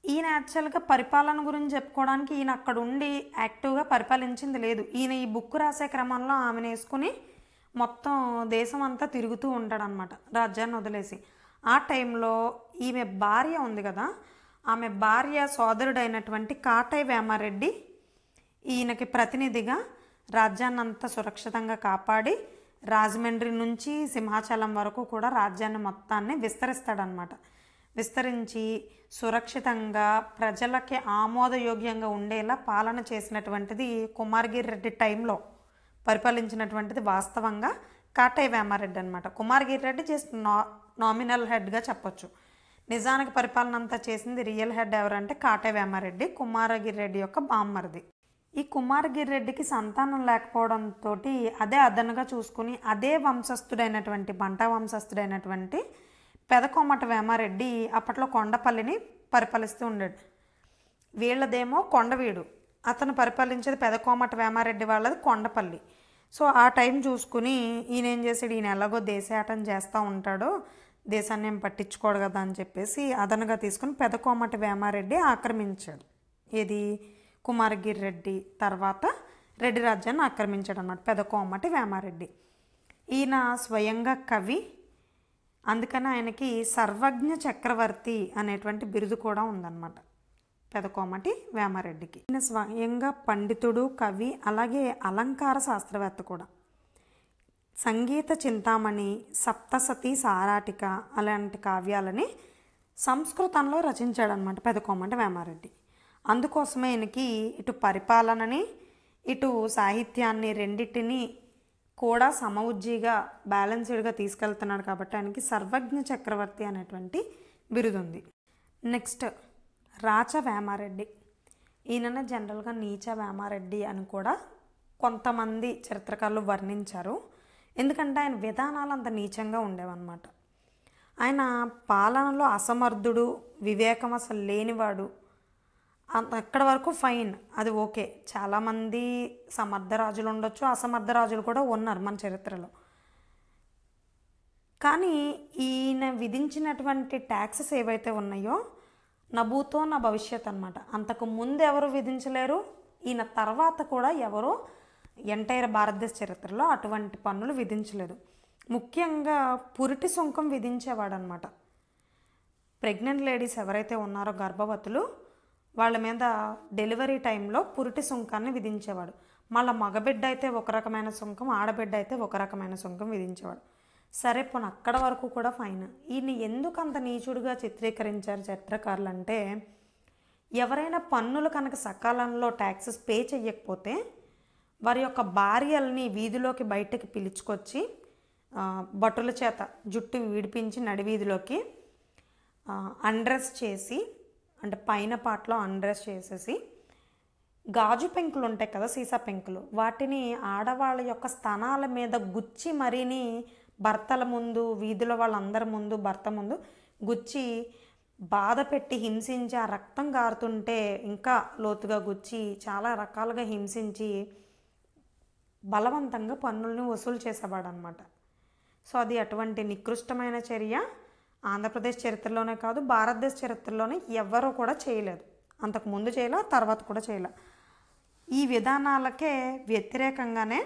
ఈయన యాక్చువల్గా పరిపాలన గురించి చెప్పుకోవడానికి ఈయన అక్కడ ఉండి యాక్టివ్గా పరిపాలించింది లేదు. ఈయన ఈ బుక్ రాసే క్రమంలో ఆమెను వేసుకుని మొత్తం దేశం అంతా తిరుగుతూ ఉంటాడనమాట రాజ్యాన్ని వదిలేసి. ఆ టైంలో ఈమె భార్య ఉంది కదా, ఆమె భార్య సోదరుడైనటువంటి కాటై వేమారెడ్డి ఈయనకి ప్రతినిధిగా రాజ్యాన్ని అంతా సురక్షితంగా కాపాడి రాజమండ్రి నుంచి సింహాచలం వరకు కూడా రాజ్యాన్ని మొత్తాన్ని విస్తరిస్తాడనమాట. విస్తరించి సురక్షితంగా ప్రజలకి ఆమోదయోగ్యంగా ఉండేలా పాలన చేసినటువంటిది కుమారగిరి రెడ్డి టైంలో పరిపాలించినటువంటిది వాస్తవంగా కాటై వేమారెడ్డి అనమాట. కుమారగిరి రెడ్డి జస్ట్ నామినల్ హెడ్గా చెప్పొచ్చు. నిజానికి పరిపాలన అంతా చేసింది రియల్ హెడ్ ఎవరంటే కాటై వేమారెడ్డి, కుమారగిరి రెడ్డి యొక్క బామ్మరిది. ఈ కుమారగిరి రెడ్డికి సంతానం లేకపోవడంతో అదే అదనుగా చూసుకుని అదే వంశస్థుడైనటువంటి బంటా వంశస్థుడైనటువంటి పెదకోమట వేమారెడ్డి అప్పట్లో కొండపల్లిని పరిపాలిస్తూ ఉండాడు. వీళ్ళదేమో కొండవీడు, అతను పరిపాలించేది పెదకోమట వేమారెడ్డి వాళ్ళది కొండపల్లి. సో ఆ టైం చూసుకుని ఈయన ఏం చేశాడు, ఈయన ఎలాగో దేశాటం చేస్తూ ఉంటాడో దేశాన్ని ఏం పట్టించుకోడు కదా అని చెప్పేసి అదనుగా తీసుకుని పెదకోమటి వేమారెడ్డి ఆక్రమించాడు. ఏది కుమారగిరి రెడ్డి తర్వాత రెడ్డి రాజ్యాన్ని ఆక్రమించాడు అన్నమాట పెదకోమటి వేమారెడ్డి. ఈయన స్వయంగా కవి, అందుకని ఆయనకి సర్వజ్ఞ చక్రవర్తి అనేటువంటి బిరుదు కూడా ఉందన్నమాట పెదకోమటి వేమారెడ్డికి. ఈయన స్వయంగా పండితుడు, కవి, అలాగే అలంకార శాస్త్రవేత్త కూడా. సంగీత చింతామణి, సప్తసతి, సారాటిక అలాంటి కావ్యాలని సంస్కృతంలో రచించాడనమాట పెదకోమటి వేమారెడ్డి. అందుకోసమే ఈయనకి ఇటు పరిపాలనని ఇటు సాహిత్యాన్ని రెండింటినీ కూడా సమవుజ్జిగా బ్యాలెన్స్డ్గా తీసుకెళ్తున్నాడు కాబట్టి ఆయనకి సర్వజ్ఞ చక్రవర్తి అనేటువంటి బిరుదు ఉంది. నెక్స్ట్ రాచ వేమారెడ్డి. ఈయన జనరల్గా నీచ వేమారెడ్డి అని కూడా కొంతమంది చరిత్రకారులు వర్ణించారు. ఎందుకంటే ఆయన విధానాలు అంత నీచంగా ఉండేవన్నమాట. ఆయన పాలనలో అసమర్థుడు, వివేకం అసలు లేనివాడు. అక్కడి వరకు ఫైన్, అది ఓకే. చాలామంది సమర్థ రాజులు ఉండొచ్చు, అసమర్థ రాజులు కూడా ఉన్నారు మన చరిత్రలో. కానీ ఈయన విధించినటువంటి ట్యాక్సెస్ ఏవైతే ఉన్నాయో నభూతో నా భవిష్యత్ అనమాట. అంతకు ముందు ఎవరు విధించలేరు, ఈయన తర్వాత కూడా ఎవరు ఎంటైర్ భారతదేశ చరిత్రలో అటువంటి పన్నులు విధించలేదు. ముఖ్యంగా పురిటి సుంకం విధించేవాడు అనమాట. ప్రెగ్నెంట్ లేడీస్ ఎవరైతే ఉన్నారో గర్భవతులు, వాళ్ళ మీద డెలివరీ టైంలో పురిటి సుంకాన్ని విధించేవాడు. మళ్ళీ మగబిడ్డ అయితే ఒక రకమైన సుంకం, ఆడబిడ్డ అయితే ఒక రకమైన సుంకం విధించేవాడు. సరే పోనీ అక్కడ వరకు కూడా ఫైన్. ఈయన ఎందుకు అంత నీచుడుగా చిత్రీకరించారు చరిత్రకారులు అంటే, ఎవరైనా పన్నులు కనుక సకాలంలో ట్యాక్సెస్ పే చేయకపోతే వారి యొక్క భార్యల్ని వీధిలోకి బయటకి పిలుచుకొచ్చి భటుల చేత జుట్టు విడిపించి నడివీధిలోకి అన్డ్రెస్ చేసి, అంటే పైన పాటలో అన్డ్రెస్ చేసేసి గాజు పెంకులు ఉంటాయి కదా, సీసా పెంకులు, వాటిని ఆడవాళ్ళ యొక్క స్తనాల మీద గుచ్చి మరీని భర్తల ముందు, వీధిలో వాళ్ళందరి ముందు, భర్త ముందు గుచ్చి బాధ పెట్టి హింసించి, ఆ రక్తం గారుతుంటే ఇంకా లోతుగా గుచ్చి చాలా రకాలుగా హింసించి బలవంతంగా పన్నుల్ని వసూలు చేసేవాడు అనమాట. సో అది అటువంటి నికృష్టమైన చర్య ఆంధ్రప్రదేశ్ చరిత్రలోనే కాదు, భారతదేశ చరిత్రలోనే ఎవ్వరూ కూడా చేయలేదు. అంతకుముందు చేయలే, తర్వాత కూడా చేయలే. ఈ విధానాలకే వ్యతిరేకంగానే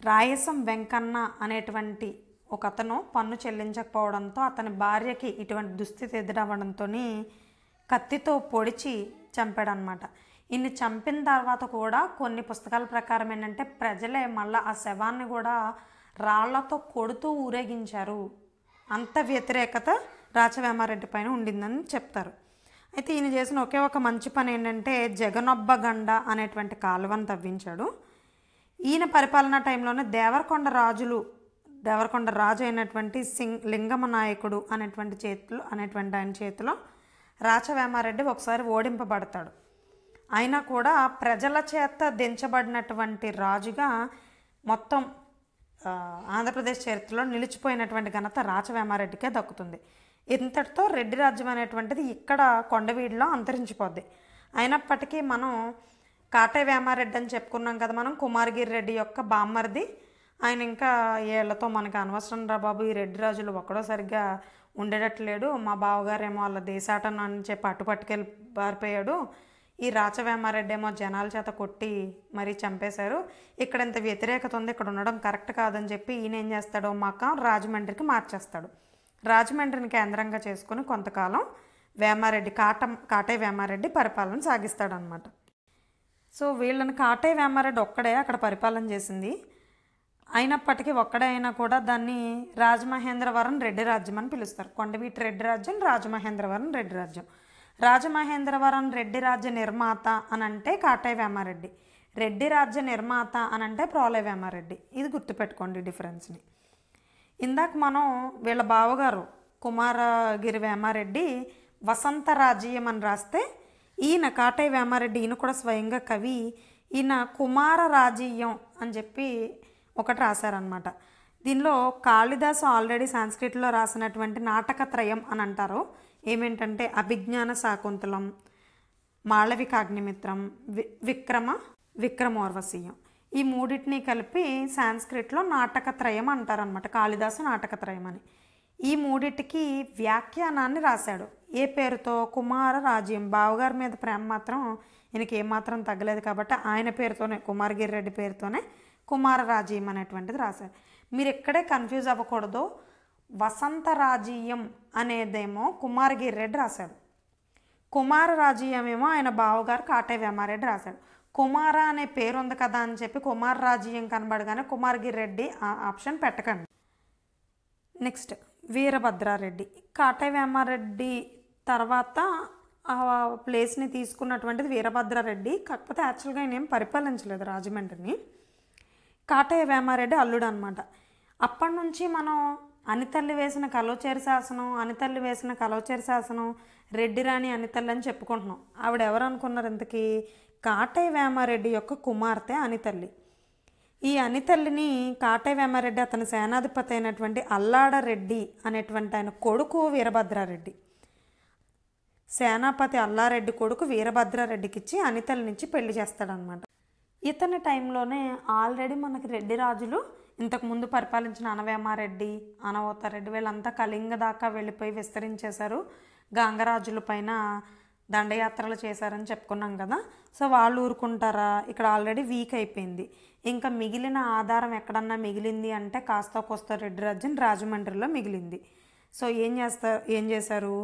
రాయసం వెంకన్న అనేటువంటి ఒక అతను పన్ను చెల్లించకపోవడంతో అతని భార్యకి ఇటువంటి దుస్థితి ఎదురవ్వడంతో కత్తితో పొడిచి చంపాడనమాట. ఇన్ని చంపిన తర్వాత కూడా కొన్ని పుస్తకాల ప్రకారం ఏంటంటే ప్రజలే మళ్ళీ ఆ శవాన్ని కూడా రాళ్లతో కొడుతూ ఊరేగించారు. అంత వ్యతిరేకత రాచవేమారెడ్డి పైన ఉండిందని చెప్తారు. అయితే ఈయన చేసిన ఒకే ఒక మంచి పని ఏంటంటే జగనొబ్బగండ అనేటువంటి కాలువను తవ్వించాడు. ఈయన పరిపాలనా టైంలోనే దేవరకొండ రాజు అయినటువంటి లింగమ నాయకుడు అనేటువంటి ఆయన చేతిలో రాచవేమారెడ్డి ఒకసారి ఓడింపబడతాడు. అయినా కూడా ప్రజల చేత దించబడినటువంటి రాజుగా మొత్తం ఆంధ్రప్రదేశ్ చరిత్రలో నిలిచిపోయినటువంటి ఘనత రాచవేమారెడ్డికే దక్కుతుంది. ఇంతటితో రెడ్డి రాజ్యం అనేటువంటిది ఇక్కడ కొండవీడిలో అంతరించిపోద్ది. అయినప్పటికీ మనం కాటై వేమారెడ్డి అని చెప్పుకున్నాం కదా, మనం కుమారగిరి రెడ్డి యొక్క బామ్మర్ది, ఆయన ఇంకా ఏళ్లతో మనకు అనవసరం రా బాబు, ఈ రెడ్డి రాజులు ఒక్కడో సరిగ్గా ఉండేటట్లేడు, మా బావగారేమో వాళ్ళ దేశాటం అని చెప్పి పట్టుకెళ్ళి పారిపోయాడు, ఈ రాచవేమారెడ్డి ఏమో జనాల చేత కొట్టి మరీ చంపేశారు, ఇక్కడ ఇంత వ్యతిరేకత ఉంది, ఇక్కడ ఉండడం కరెక్ట్ కాదని చెప్పి ఈయన ఏం చేస్తాడో మకాం రాజమండ్రికి మార్చేస్తాడు. రాజమండ్రిని కేంద్రంగా చేసుకుని కొంతకాలం వేమారెడ్డి కాటే వేమారెడ్డి పరిపాలన సాగిస్తాడనమాట. సో వీళ్ళని కాటే వేమారెడ్డి ఒక్కడే అక్కడ పరిపాలన చేసింది. అయినప్పటికీ ఒక్కడే అయినా కూడా దాన్ని రాజమహేంద్రవరం రెడ్డి రాజ్యం అని పిలుస్తారు. కొండవీటి రెడ్డి రాజ్యం, రాజమహేంద్రవరం రెడ్డి రాజ్యం. రాజమహేంద్రవరం రెడ్డి రాజ్య నిర్మాత అని అంటే కాటే వేమారెడ్డి, రెడ్డి రాజ్య నిర్మాత అని అంటే ప్రోలే వేమారెడ్డి. ఇది గుర్తుపెట్టుకోండి డిఫరెన్స్ని. ఇందాక మనం వీళ్ళ బావగారు కుమారగిరి వేమారెడ్డి వసంతరాజ్యం అని రాస్తే, ఈయన కాటే వేమారెడ్డి ఈయన కూడా స్వయంగా కవి, ఈయన కుమారరాజ్యం అని చెప్పి ఒకటి రాశారనమాట. దీనిలో కాళిదాసు ఆల్రెడీ సాంస్క్రిట్లో రాసినటువంటి నాటకత్రయం అని అంటారు. ఏమేంటంటే అభిజ్ఞాన శాకుంతలం, మాళవికాగ్నిమిత్రం, విక్రమోర్వశీయం, ఈ మూడింటిని కలిపి సాంస్క్రిట్లో నాటకత్రయం అంటారనమాట. కాళిదాసు నాటకత్రయం అని. ఈ మూడింటికి వ్యాఖ్యానాన్ని రాశాడు. ఏ పేరుతో? కుమారరాజ్యం. బావగారి మీద ప్రేమ మాత్రం ఈయనకి ఏమాత్రం తగ్గలేదు కాబట్టి ఆయన పేరుతోనే, కుమారగిరి రెడ్డి పేరుతోనే కుమారరాజ్యం అనేటువంటిది రాశారు. మీరు ఎక్కడే కన్ఫ్యూజ్ అవ్వకూడదు. వసంతరాజ్యం అనేదేమో కుమారగిరి రెడ్డి రాశాడు, కుమారరాజ్యం ఏమో ఆయన బావగారు కాటే వేమారెడ్డి రాశాడు. కుమార అనే పేరు ఉంది కదా అని చెప్పి కుమారరాజ్యం కనబడగానే కుమారగిరి రెడ్డి ఆప్షన్ పెట్టకండి. నెక్స్ట్ వీరభద్రారెడ్డి. కాటే వేమారెడ్డి తర్వాత ఆ ప్లేస్ని తీసుకున్నటువంటిది వీరభద్రారెడ్డి. కాకపోతే యాక్చువల్గా ఆయన ఏం పరిపాలించలేదు రాజమండ్రిని. కాటే వేమారెడ్డి అల్లుడు అనమాట. అప్పటి నుంచి మనం అనితల్లి వేసిన కలోచేరి శాసనం, అనితల్లి వేసిన కలోచేరి శాసనం, రెడ్డి రాణి అనితల్లి అని చెప్పుకుంటున్నాం. ఆవిడ ఎవరు అనుకున్నారు ఇంతకీ? కాటే వేమారెడ్డి యొక్క కుమార్తె అనితల్లి. ఈ అనితల్లిని కాటే వేమారెడ్డి అతని సేనాధిపతి అయినటువంటి అల్లాడరెడ్డి అనేటువంటి ఆయన కొడుకు వీరభద్రారెడ్డి, సేనాపతి అల్లారెడ్డి కొడుకు వీరభద్రారెడ్డికి ఇచ్చి అనితల్లినిచ్చి పెళ్లి చేస్తాడనమాట. ఇతని టైంలోనే ఆల్రెడీ మనకి రెడ్డి రాజులు ఇంతకుముందు పరిపాలించిన అనవేమారెడ్డి, అనవోతారెడ్డి వీళ్ళంతా కళింగ దాకా వెళ్ళిపోయి విస్తరించేశారు. గంగరాజుల పైన దండయాత్రలు చేశారని చెప్పుకున్నాం కదా. సో వాళ్ళు ఊరుకుంటారా? ఇక్కడ ఆల్రెడీ వీక్ అయిపోయింది. ఇంకా మిగిలిన ఆధారం ఎక్కడన్నా మిగిలింది అంటే కాస్త కోస్తా రెడ్డి రాజ్యం రాజమండ్రిలో మిగిలింది. సో ఏం చేశారు?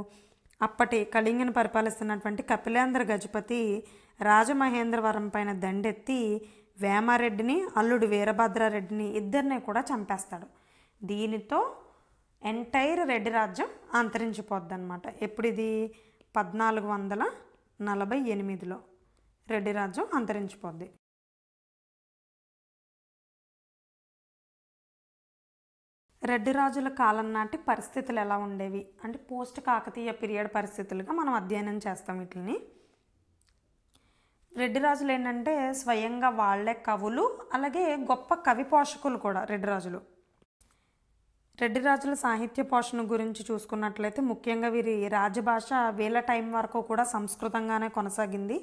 అప్పటి కళింగను పరిపాలిస్తున్నటువంటి కపిలేంద్ర గజపతి రాజమహేంద్రవరం పైన దండెత్తి వేమారెడ్డిని, అల్లుడు వీరభద్రారెడ్డిని ఇద్దరిని కూడా చంపేస్తాడు. దీనితో ఎంటైర్ రెడ్డి రాజ్యం అంతరించిపోద్ది అనమాట. ఎప్పుడు ఇది? 1448లో రెడ్డి రాజ్యం అంతరించిపోద్ది. రెడ్డి రాజుల కాలం నాటి పరిస్థితులు ఎలా ఉండేవి అంటే పోస్ట్ కాకతీయ పీరియడ్ పరిస్థితులుగా మనం అధ్యయనం చేస్తాం వీటిని. రెడ్డి రాజులు ఏంటంటే స్వయంగా వాళ్ళే కవులు, అలాగే గొప్ప కవి పోషకులు కూడా రెడ్డి రాజులు. రెడ్డి రాజుల సాహిత్య పోషణ గురించి చూసుకున్నట్లయితే ముఖ్యంగా వీరి రాజభాష వీళ్ళ టైం వరకు కూడా సంస్కృతంగానే కొనసాగింది.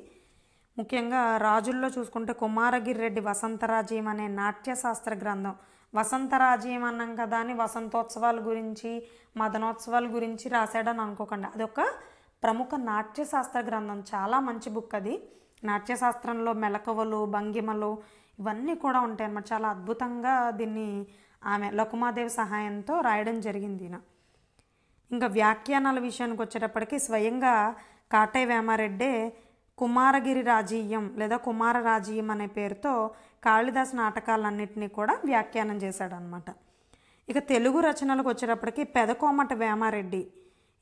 ముఖ్యంగా రాజుల్లో చూసుకుంటే కుమారగిరి రెడ్డి వసంతరాజ్యం అనే నాట్యశాస్త్ర గ్రంథం, వసంతరాజ్యం అన్నాం కదా అని వసంతోత్సవాల గురించి, మదనోత్సవాల గురించి రాశాడని అనుకోకండి. అదొక ప్రముఖ నాట్యశాస్త్ర గ్రంథం, చాలా మంచి బుక్ అది. నాట్యశాస్త్రంలో మెలకువలు, భంగిమలు ఇవన్నీ కూడా ఉంటాయి అన్నమాట. చాలా అద్భుతంగా దీన్ని ఆమె లకుమాదేవి సహాయంతో రాయడం జరిగింది. ఇంకా వ్యాఖ్యానాల విషయానికి వచ్చేటప్పటికి స్వయంగా కాటే వేమారెడ్డే కుమారగిరి రాజీయం లేదా కుమారరాజీయం అనే పేరుతో కాళిదాసు నాటకాలన్నింటినీ కూడా వ్యాఖ్యానం చేశాడనమాట. ఇక తెలుగు రచనలకు వచ్చేటప్పటికి పెదకోమట వేమారెడ్డి,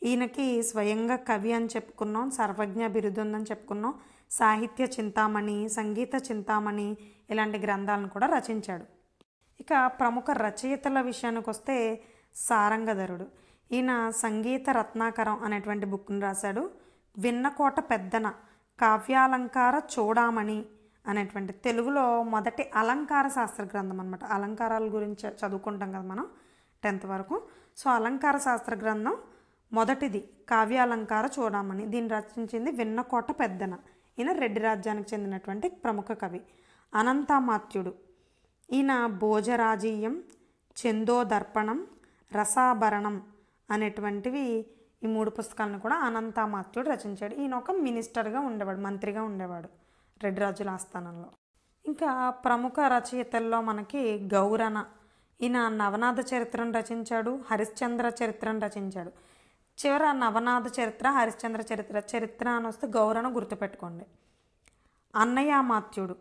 ఈయనకి స్వయంగా కవి అని చెప్పుకున్నాం, సర్వజ్ఞ బిరుదుందని చెప్పుకున్నాం, సాహిత్య చింతామణి, సంగీత చింతామణి ఇలాంటి గ్రంథాలను కూడా రచించాడు. ఇక ప్రముఖ రచయితల విషయానికి వస్తే సారంగధరుడు, ఈయన సంగీత రత్నాకరం అనేటువంటి బుక్ని రాశాడు. విన్నకోట పెద్దన కావ్యాలంకార చూడామణి అనేటువంటి తెలుగులో మొదటి అలంకార శాస్త్ర గ్రంథం అనమాట. అలంకారాల గురించి చదువుకుంటాం కదా మనం 10th వరకు. సో అలంకార శాస్త్ర గ్రంథం మొదటిది కావ్యాలంకార చూడామణి. దీన్ని రచించింది విన్నకోట పెద్దన. ఈయన రెడ్డి రాజ్యానికి చెందినటువంటి ప్రముఖ కవి. అనంతామాత్యుడు, ఈయన భోజరాజీయం, చందోదర్పణం, రసాభరణం అనేటువంటివి ఈ 3 పుస్తకాలను కూడా అనంతామాత్యుడు రచించాడు. ఈయన ఒక మినిస్టర్గా ఉండేవాడు, మంత్రిగా ఉండేవాడు రెడ్డి రాజుల ఆస్థానంలో. ఇంకా ప్రముఖ రచయితల్లో మనకి గౌరన, ఈయన నవనాథ చరిత్రను రచించాడు, హరిశ్చంద్ర చరిత్రను రచించాడు. చివర నవనాథ చరిత్ర, హరిశ్చంద్ర చరిత్ర అని వస్తే గౌరన గుర్తుపెట్టుకోండి. అన్నయామాత్యుడు,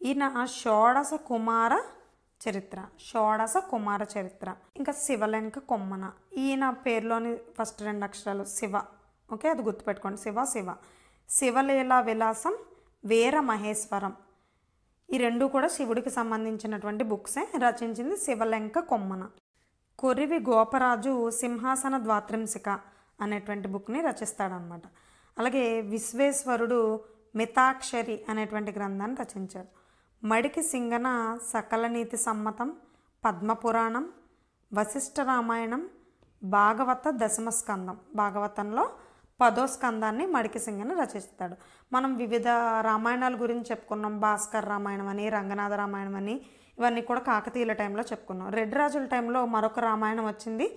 ఈయన షోడశ కుమార చరిత్ర. ఇంకా శివలెంక కొమ్మన, ఈయన పేరులోని ఫస్ట్ 2 అక్షరాలు శివ, ఓకే, అది గుర్తుపెట్టుకోండి. శివలీలా విలాసం, వీర మహేశ్వరం, ఈ 2 కూడా శివుడికి సంబంధించినటువంటి బుక్సే. రచించింది శివలెంక కొమ్మన. కొరివి గోపరాజు సింహాసన ద్వాత్రింశిక అనేటువంటి బుక్ని రచిస్తాడనమాట. అలాగే విశ్వేశ్వరుడు మితాక్షరి అనేటువంటి గ్రంథాన్ని రచించాడు. మడికి సింగన సకల నీతి సమ్మతం, పద్మపురాణం, వశిష్ఠ రామాయణం, భాగవత దశమస్కందం, భాగవతంలో 10వ స్కందాన్ని మడికి సింగన రచిస్తాడు. మనం వివిధ రామాయణాల గురించి చెప్పుకున్నాం. భాస్కర్ రామాయణం అని, రంగనాథ రామాయణం అని, ఇవన్నీ కూడా కాకతీయుల టైంలో చెప్పుకున్నాం. రెడ్డి రాజుల టైంలో మరొక రామాయణం వచ్చింది,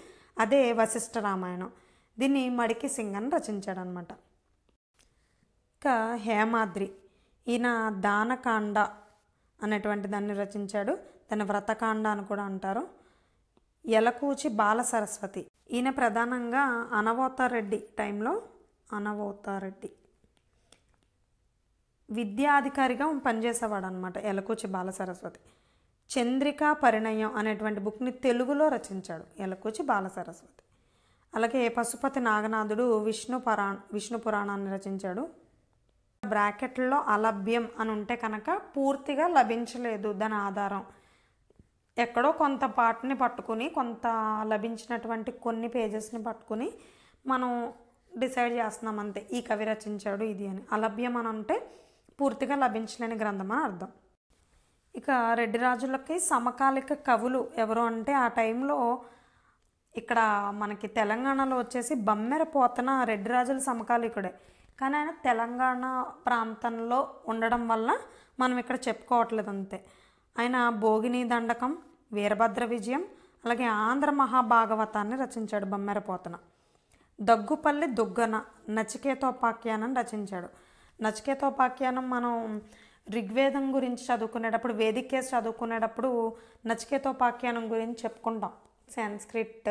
అదే వశిష్ఠ రామాయణం. దీన్ని మడికి సింగన్ రచించాడనమాట. ఇంకా హేమాద్రి, ఈయన దానకాండ అనేటువంటి దాన్ని రచించాడు. దాన్ని వ్రతకాండ అని కూడా అంటారు. యలకూచి బాల సరస్వతి, ఈయన ప్రధానంగా అనవోతారెడ్డి టైంలో విద్యాధికారిగా పనిచేసేవాడు అనమాట యలకూచి బాల సరస్వతి. చంద్రికా పరిణయం అనేటువంటి బుక్ని తెలుగులో రచించాడు యలకూచి బాల సరస్వతి. అలాగే పశుపతి నాగనాథుడు విష్ణు పురాణాన్ని రచించాడు. బ్రాకెట్లో అలభ్యం అని ఉంటే కనుక పూర్తిగా లభించలేదు దాని ఆధారం. ఎక్కడో కొంత పార్ట్ని పట్టుకుని, కొంత లభించినటువంటి కొన్ని పేజెస్ని పట్టుకుని మనం డిసైడ్ చేస్తున్నాం అంతే, ఈ కవి రచించాడు ఇది అని. అలభ్యం అని అంటే పూర్తిగా లభించలేని గ్రంథం అని అర్థం. ఇక రెడ్డి రాజులకి సమకాలిక కవులు ఎవరు అంటే, ఆ టైంలో ఇక్కడ మనకి తెలంగాణలో వచ్చేసి బమ్మెర పోతన రెడ్డి రాజుల సమకాలికుడే. కానీ ఆయన తెలంగాణ ప్రాంతంలో ఉండడం వల్ల మనం ఇక్కడ చెప్పుకోవట్లేదు అంతే. ఆయన భోగిని దండకం, వీరభద్ర విజయం, అలాగే ఆంధ్ర మహాభాగవతాన్ని రచించాడు బమ్మెర పోతన. దగ్గుపల్లి దుగ్గన నచికేతోపాఖ్యానం రచించాడు. నచికేతోపాఖ్యానం మనం ఋగ్వేదం గురించి చదువుకునేటప్పుడు, వేదికేసి చదువుకునేటప్పుడు నచికేతోపాఖ్యానం గురించి చెప్పుకుంటాం. సాంస్క్రిట్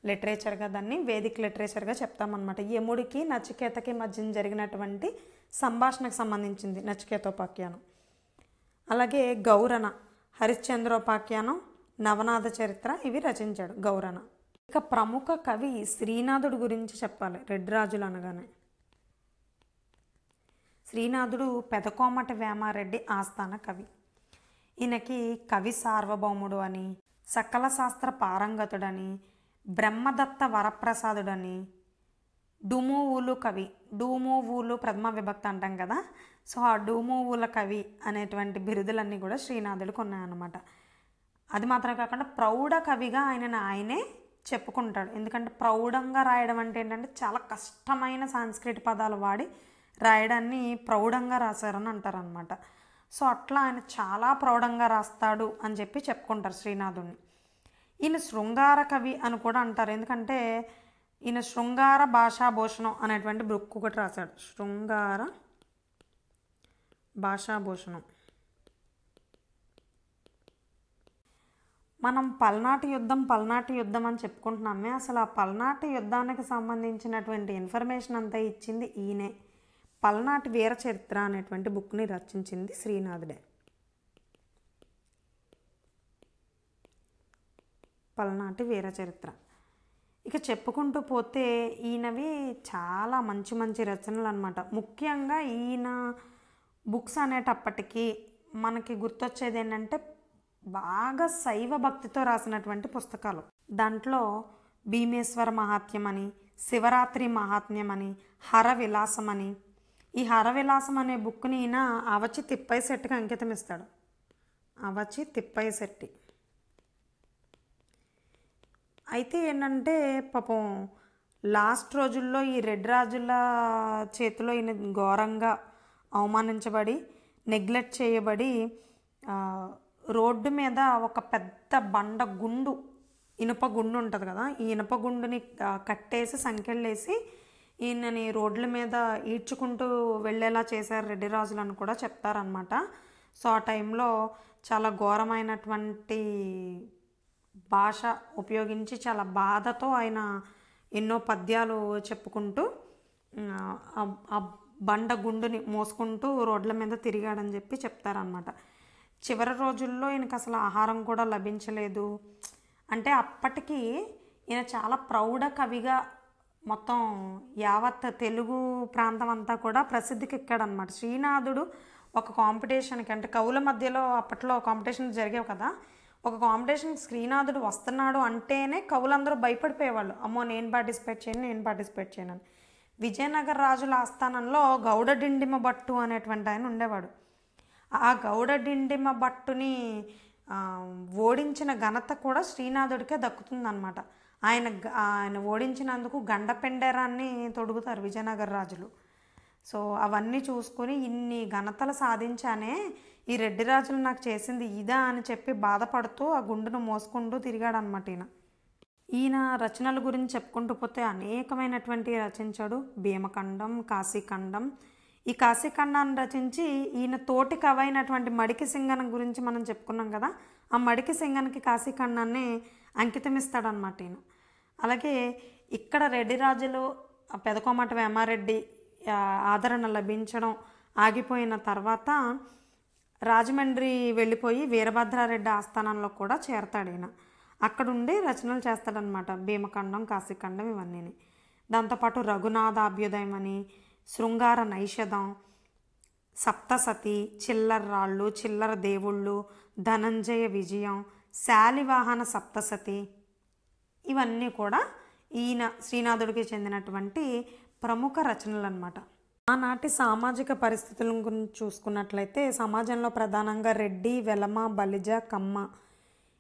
లిటరేచర్గా, దాన్ని వేదిక్ లిటరేచర్గా చెప్తామన్నమాట. యముడికి నచికేతకి మధ్య జరిగినటువంటి సంభాషణకు సంబంధించింది నచికేతోపాఖ్యానం. అలాగే గౌరన హరిశ్చంద్రోపాఖ్యానం, నవనాథ చరిత్ర ఇవి రచించాడు గౌరన. ఇక ప్రముఖ కవి శ్రీనాథుడు గురించి చెప్పాలి. రెడ్డి రాజులు అనగానే శ్రీనాథుడు పెదకోమటి వేమారెడ్డి ఆస్థాన కవి. ఈయనకి కవి సార్వభౌముడు అని, సకల శాస్త్ర పారంగతుడని, బ్రహ్మదత్త వరప్రసాదుడని, డుమూవులు కవి, డుమూవులు ప్రథమ విభక్తి అంటాం కదా, సో ఆ డుమూవుల కవి అనేటువంటి బిరుదులన్నీ కూడా శ్రీనాథుడికి ఉన్నాయన్నమాట. అది మాత్రమే కాకుండా ప్రౌఢ కవిగా ఆయనే చెప్పుకుంటాడు. ఎందుకంటే ప్రౌఢంగా రాయడం అంటే ఏంటంటే చాలా కష్టమైన సాంస్క్రిట్ పదాలు వాడి రాయడాన్ని ప్రౌఢంగా రాశారని అంటారనమాట. సో అట్లా ఆయన చాలా ప్రౌఢంగా రాస్తాడు అని చెప్పి చెప్పుకుంటారు శ్రీనాథుడిని. ఈయన శృంగార కవి అని కూడా అంటారు. ఎందుకంటే ఈయన శృంగార భాషాభూషణం అనేటువంటి బుక్ ఒకటి రాశాడు. శృంగార భాషాభూషణం. మనం పల్నాటి యుద్ధం అని చెప్పుకుంటున్నామే, అసలు ఆ పల్నాటి యుద్ధానికి సంబంధించినటువంటి ఇన్ఫర్మేషన్ అంతా ఇచ్చింది ఈయనే. పల్నాటి వీర చరిత్ర అనేటువంటి బుక్ని రచించింది శ్రీనాథుడే. పల్నాటి వీర చరిత్ర. ఇక చెప్పుకుంటూ పోతే ఈయనవి చాలా మంచి మంచి రచనలు అనమాట. ముఖ్యంగా ఈయన బుక్స్ అనేటప్పటికీ మనకి గుర్తొచ్చేది ఏంటంటే బాగా శైవ భక్తితో రాసినటువంటి పుస్తకాలు. దాంట్లో భీమేశ్వర మహాత్మ్యం అని, శివరాత్రి మహాత్మ్యం అని, హరవిలాసం అని. ఈ హరవిలాసం అనే బుక్ని ఈయన అవచి తిప్పయ్య శెట్టికి అంకితం ఇస్తాడు. అవచి తిప్పయ్య శెట్టి. అయితే ఏంటంటే పాపం లాస్ట్ రోజుల్లో ఈ రెడ్డి రాజుల చేతిలో ఈయన ఘోరంగా అవమానించబడి, నెగ్లెక్ట్ చేయబడి రోడ్డు మీద ఒక పెద్ద బండ గుండు, ఇనుప గుండు ఉంటుంది కదా, ఈ ఇనుప గుండుని కట్టేసి సంకెళ్ళేసి ఈయనని రోడ్ల మీద ఈడ్చుకుంటూ వెళ్ళేలా చేశారు రెడ్డి రాజులను కూడా చెప్తారనమాట. సో ఆ టైంలో చాలా ఘోరమైనటువంటి భాష ఉపయోగించి చాలా బాధతో ఆయన ఎన్నో పద్యాలు చెప్పుకుంటూ ఆ బండ గుండుని మోసుకుంటూ రోడ్ల మీద తిరిగాడని చెప్పి చెప్తారనమాట. చివరి రోజుల్లో ఈయనకు అసలు ఆహారం కూడా లభించలేదు. అంటే అప్పటికి ఈయన చాలా ప్రౌఢ కవిగా మొత్తం యావత్ తెలుగు ప్రాంతం అంతా కూడా ప్రసిద్ధికి ఎక్కాడనమాట. శ్రీనాథుడు ఒక కాంపిటీషన్కి, అంటే కవుల మధ్యలో అప్పట్లో కాంపిటీషన్ జరిగేవి కదా, ఒక కాంపిటీషన్కి శ్రీనాథుడు వస్తున్నాడు అంటేనే కవులందరూ భయపడిపోయేవాళ్ళు, అమ్మో నేను పార్టిసిపేట్ చేయను అని. విజయనగర రాజుల ఆస్థానంలో గౌడడిండిమ భట్టు అనేటువంటి ఆయన ఉండేవాడు. ఆ గౌడడిండిమ భట్టుని ఓడించిన ఘనత కూడా శ్రీనాథుడికే దక్కుతుందన్నమాట. ఆయన ఓడించినందుకు గండపెండేరాన్ని తొడుగుతారు విజయనగర రాజులు. సో అవన్నీ చూసుకొని ఇన్ని ఘనతలు సాధించానే, ఈ రెడ్డి రాజులు నాకు చేసింది ఇదా అని చెప్పి బాధపడుతూ ఆ గుండును మోసుకుంటూ తిరిగాడనమాట ఈయన రచనల గురించి చెప్పుకుంటూ పోతే అనేకమైనటువంటి రచించాడు. భీమఖండం, కాశీఖండం. ఈ కాశీఖండాన్ని రచించి ఈయన తోటి కవైనటువంటి మడికి సింగన గురించి మనం చెప్పుకున్నాం కదా, ఆ మడికి సింగనకి కాశీఖండాన్ని అంకితం ఇస్తాడనమాట ఈయన. అలాగే ఇక్కడ రెడ్డి రాజులు పెదకోమట వేమారెడ్డి ఆదరణ లభించడం ఆగిపోయిన తర్వాత రాజమండ్రి వెళ్ళిపోయి వీరభద్రారెడ్డి ఆస్థానంలో కూడా చేరతాడు ఈయన. అక్కడుండి రచనలు చేస్తాడనమాట, భీమఖండం, కాశీఖండం ఇవన్నీ. దాంతోపాటు రఘునాథాభ్యుదయం అని, శృంగార నైషధం, సప్తసతి, చిల్లర రాళ్ళు, చిల్లర దేవుళ్ళు, ధనంజయ విజయం, శాలివాహన సప్తసతి, ఇవన్నీ కూడా ఈయన శ్రీనాథుడికి చెందినటువంటి ప్రముఖ రచనలు అన్నమాట. ఆనాటి సామాజిక పరిస్థితుల గురించి చూసుకున్నట్లయితే సమాజంలో ప్రధానంగా రెడ్డి, వెలమ, బలిజ, కమ్మ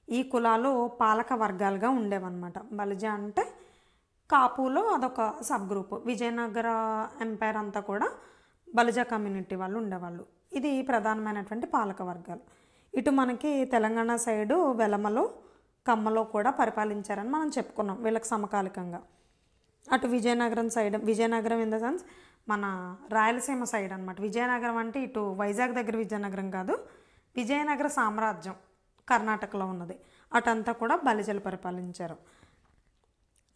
ఈ కులాలు పాలక వర్గాలుగా ఉండేవన్నమాట. బలిజ అంటే కాపులో అదొక సబ్ గ్రూప్. విజయనగర ఎంపైర్ అంతా కూడా బలిజ కమ్యూనిటీ వాళ్ళు ఉండేవాళ్ళు. ఇది ప్రధానమైనటువంటి పాలక వర్గాలు. ఇటు మనకి తెలంగాణ సైడు వెలమలో, కమ్మలో కూడా పరిపాలించారని మనం చెప్పుకున్నాం వీళ్ళకి సమకాలికంగా. అటు Vizianagaram side, Vizianagaram in the sense మన రాయలసీమ సైడ్ అనమాట. విజయనగరం అంటే ఇటు వైజాగ్ దగ్గర విజయనగరం కాదు, విజయనగర సామ్రాజ్యం కర్ణాటకలో ఉన్నది. అటంతా కూడా బలిజలు పరిపాలించారు.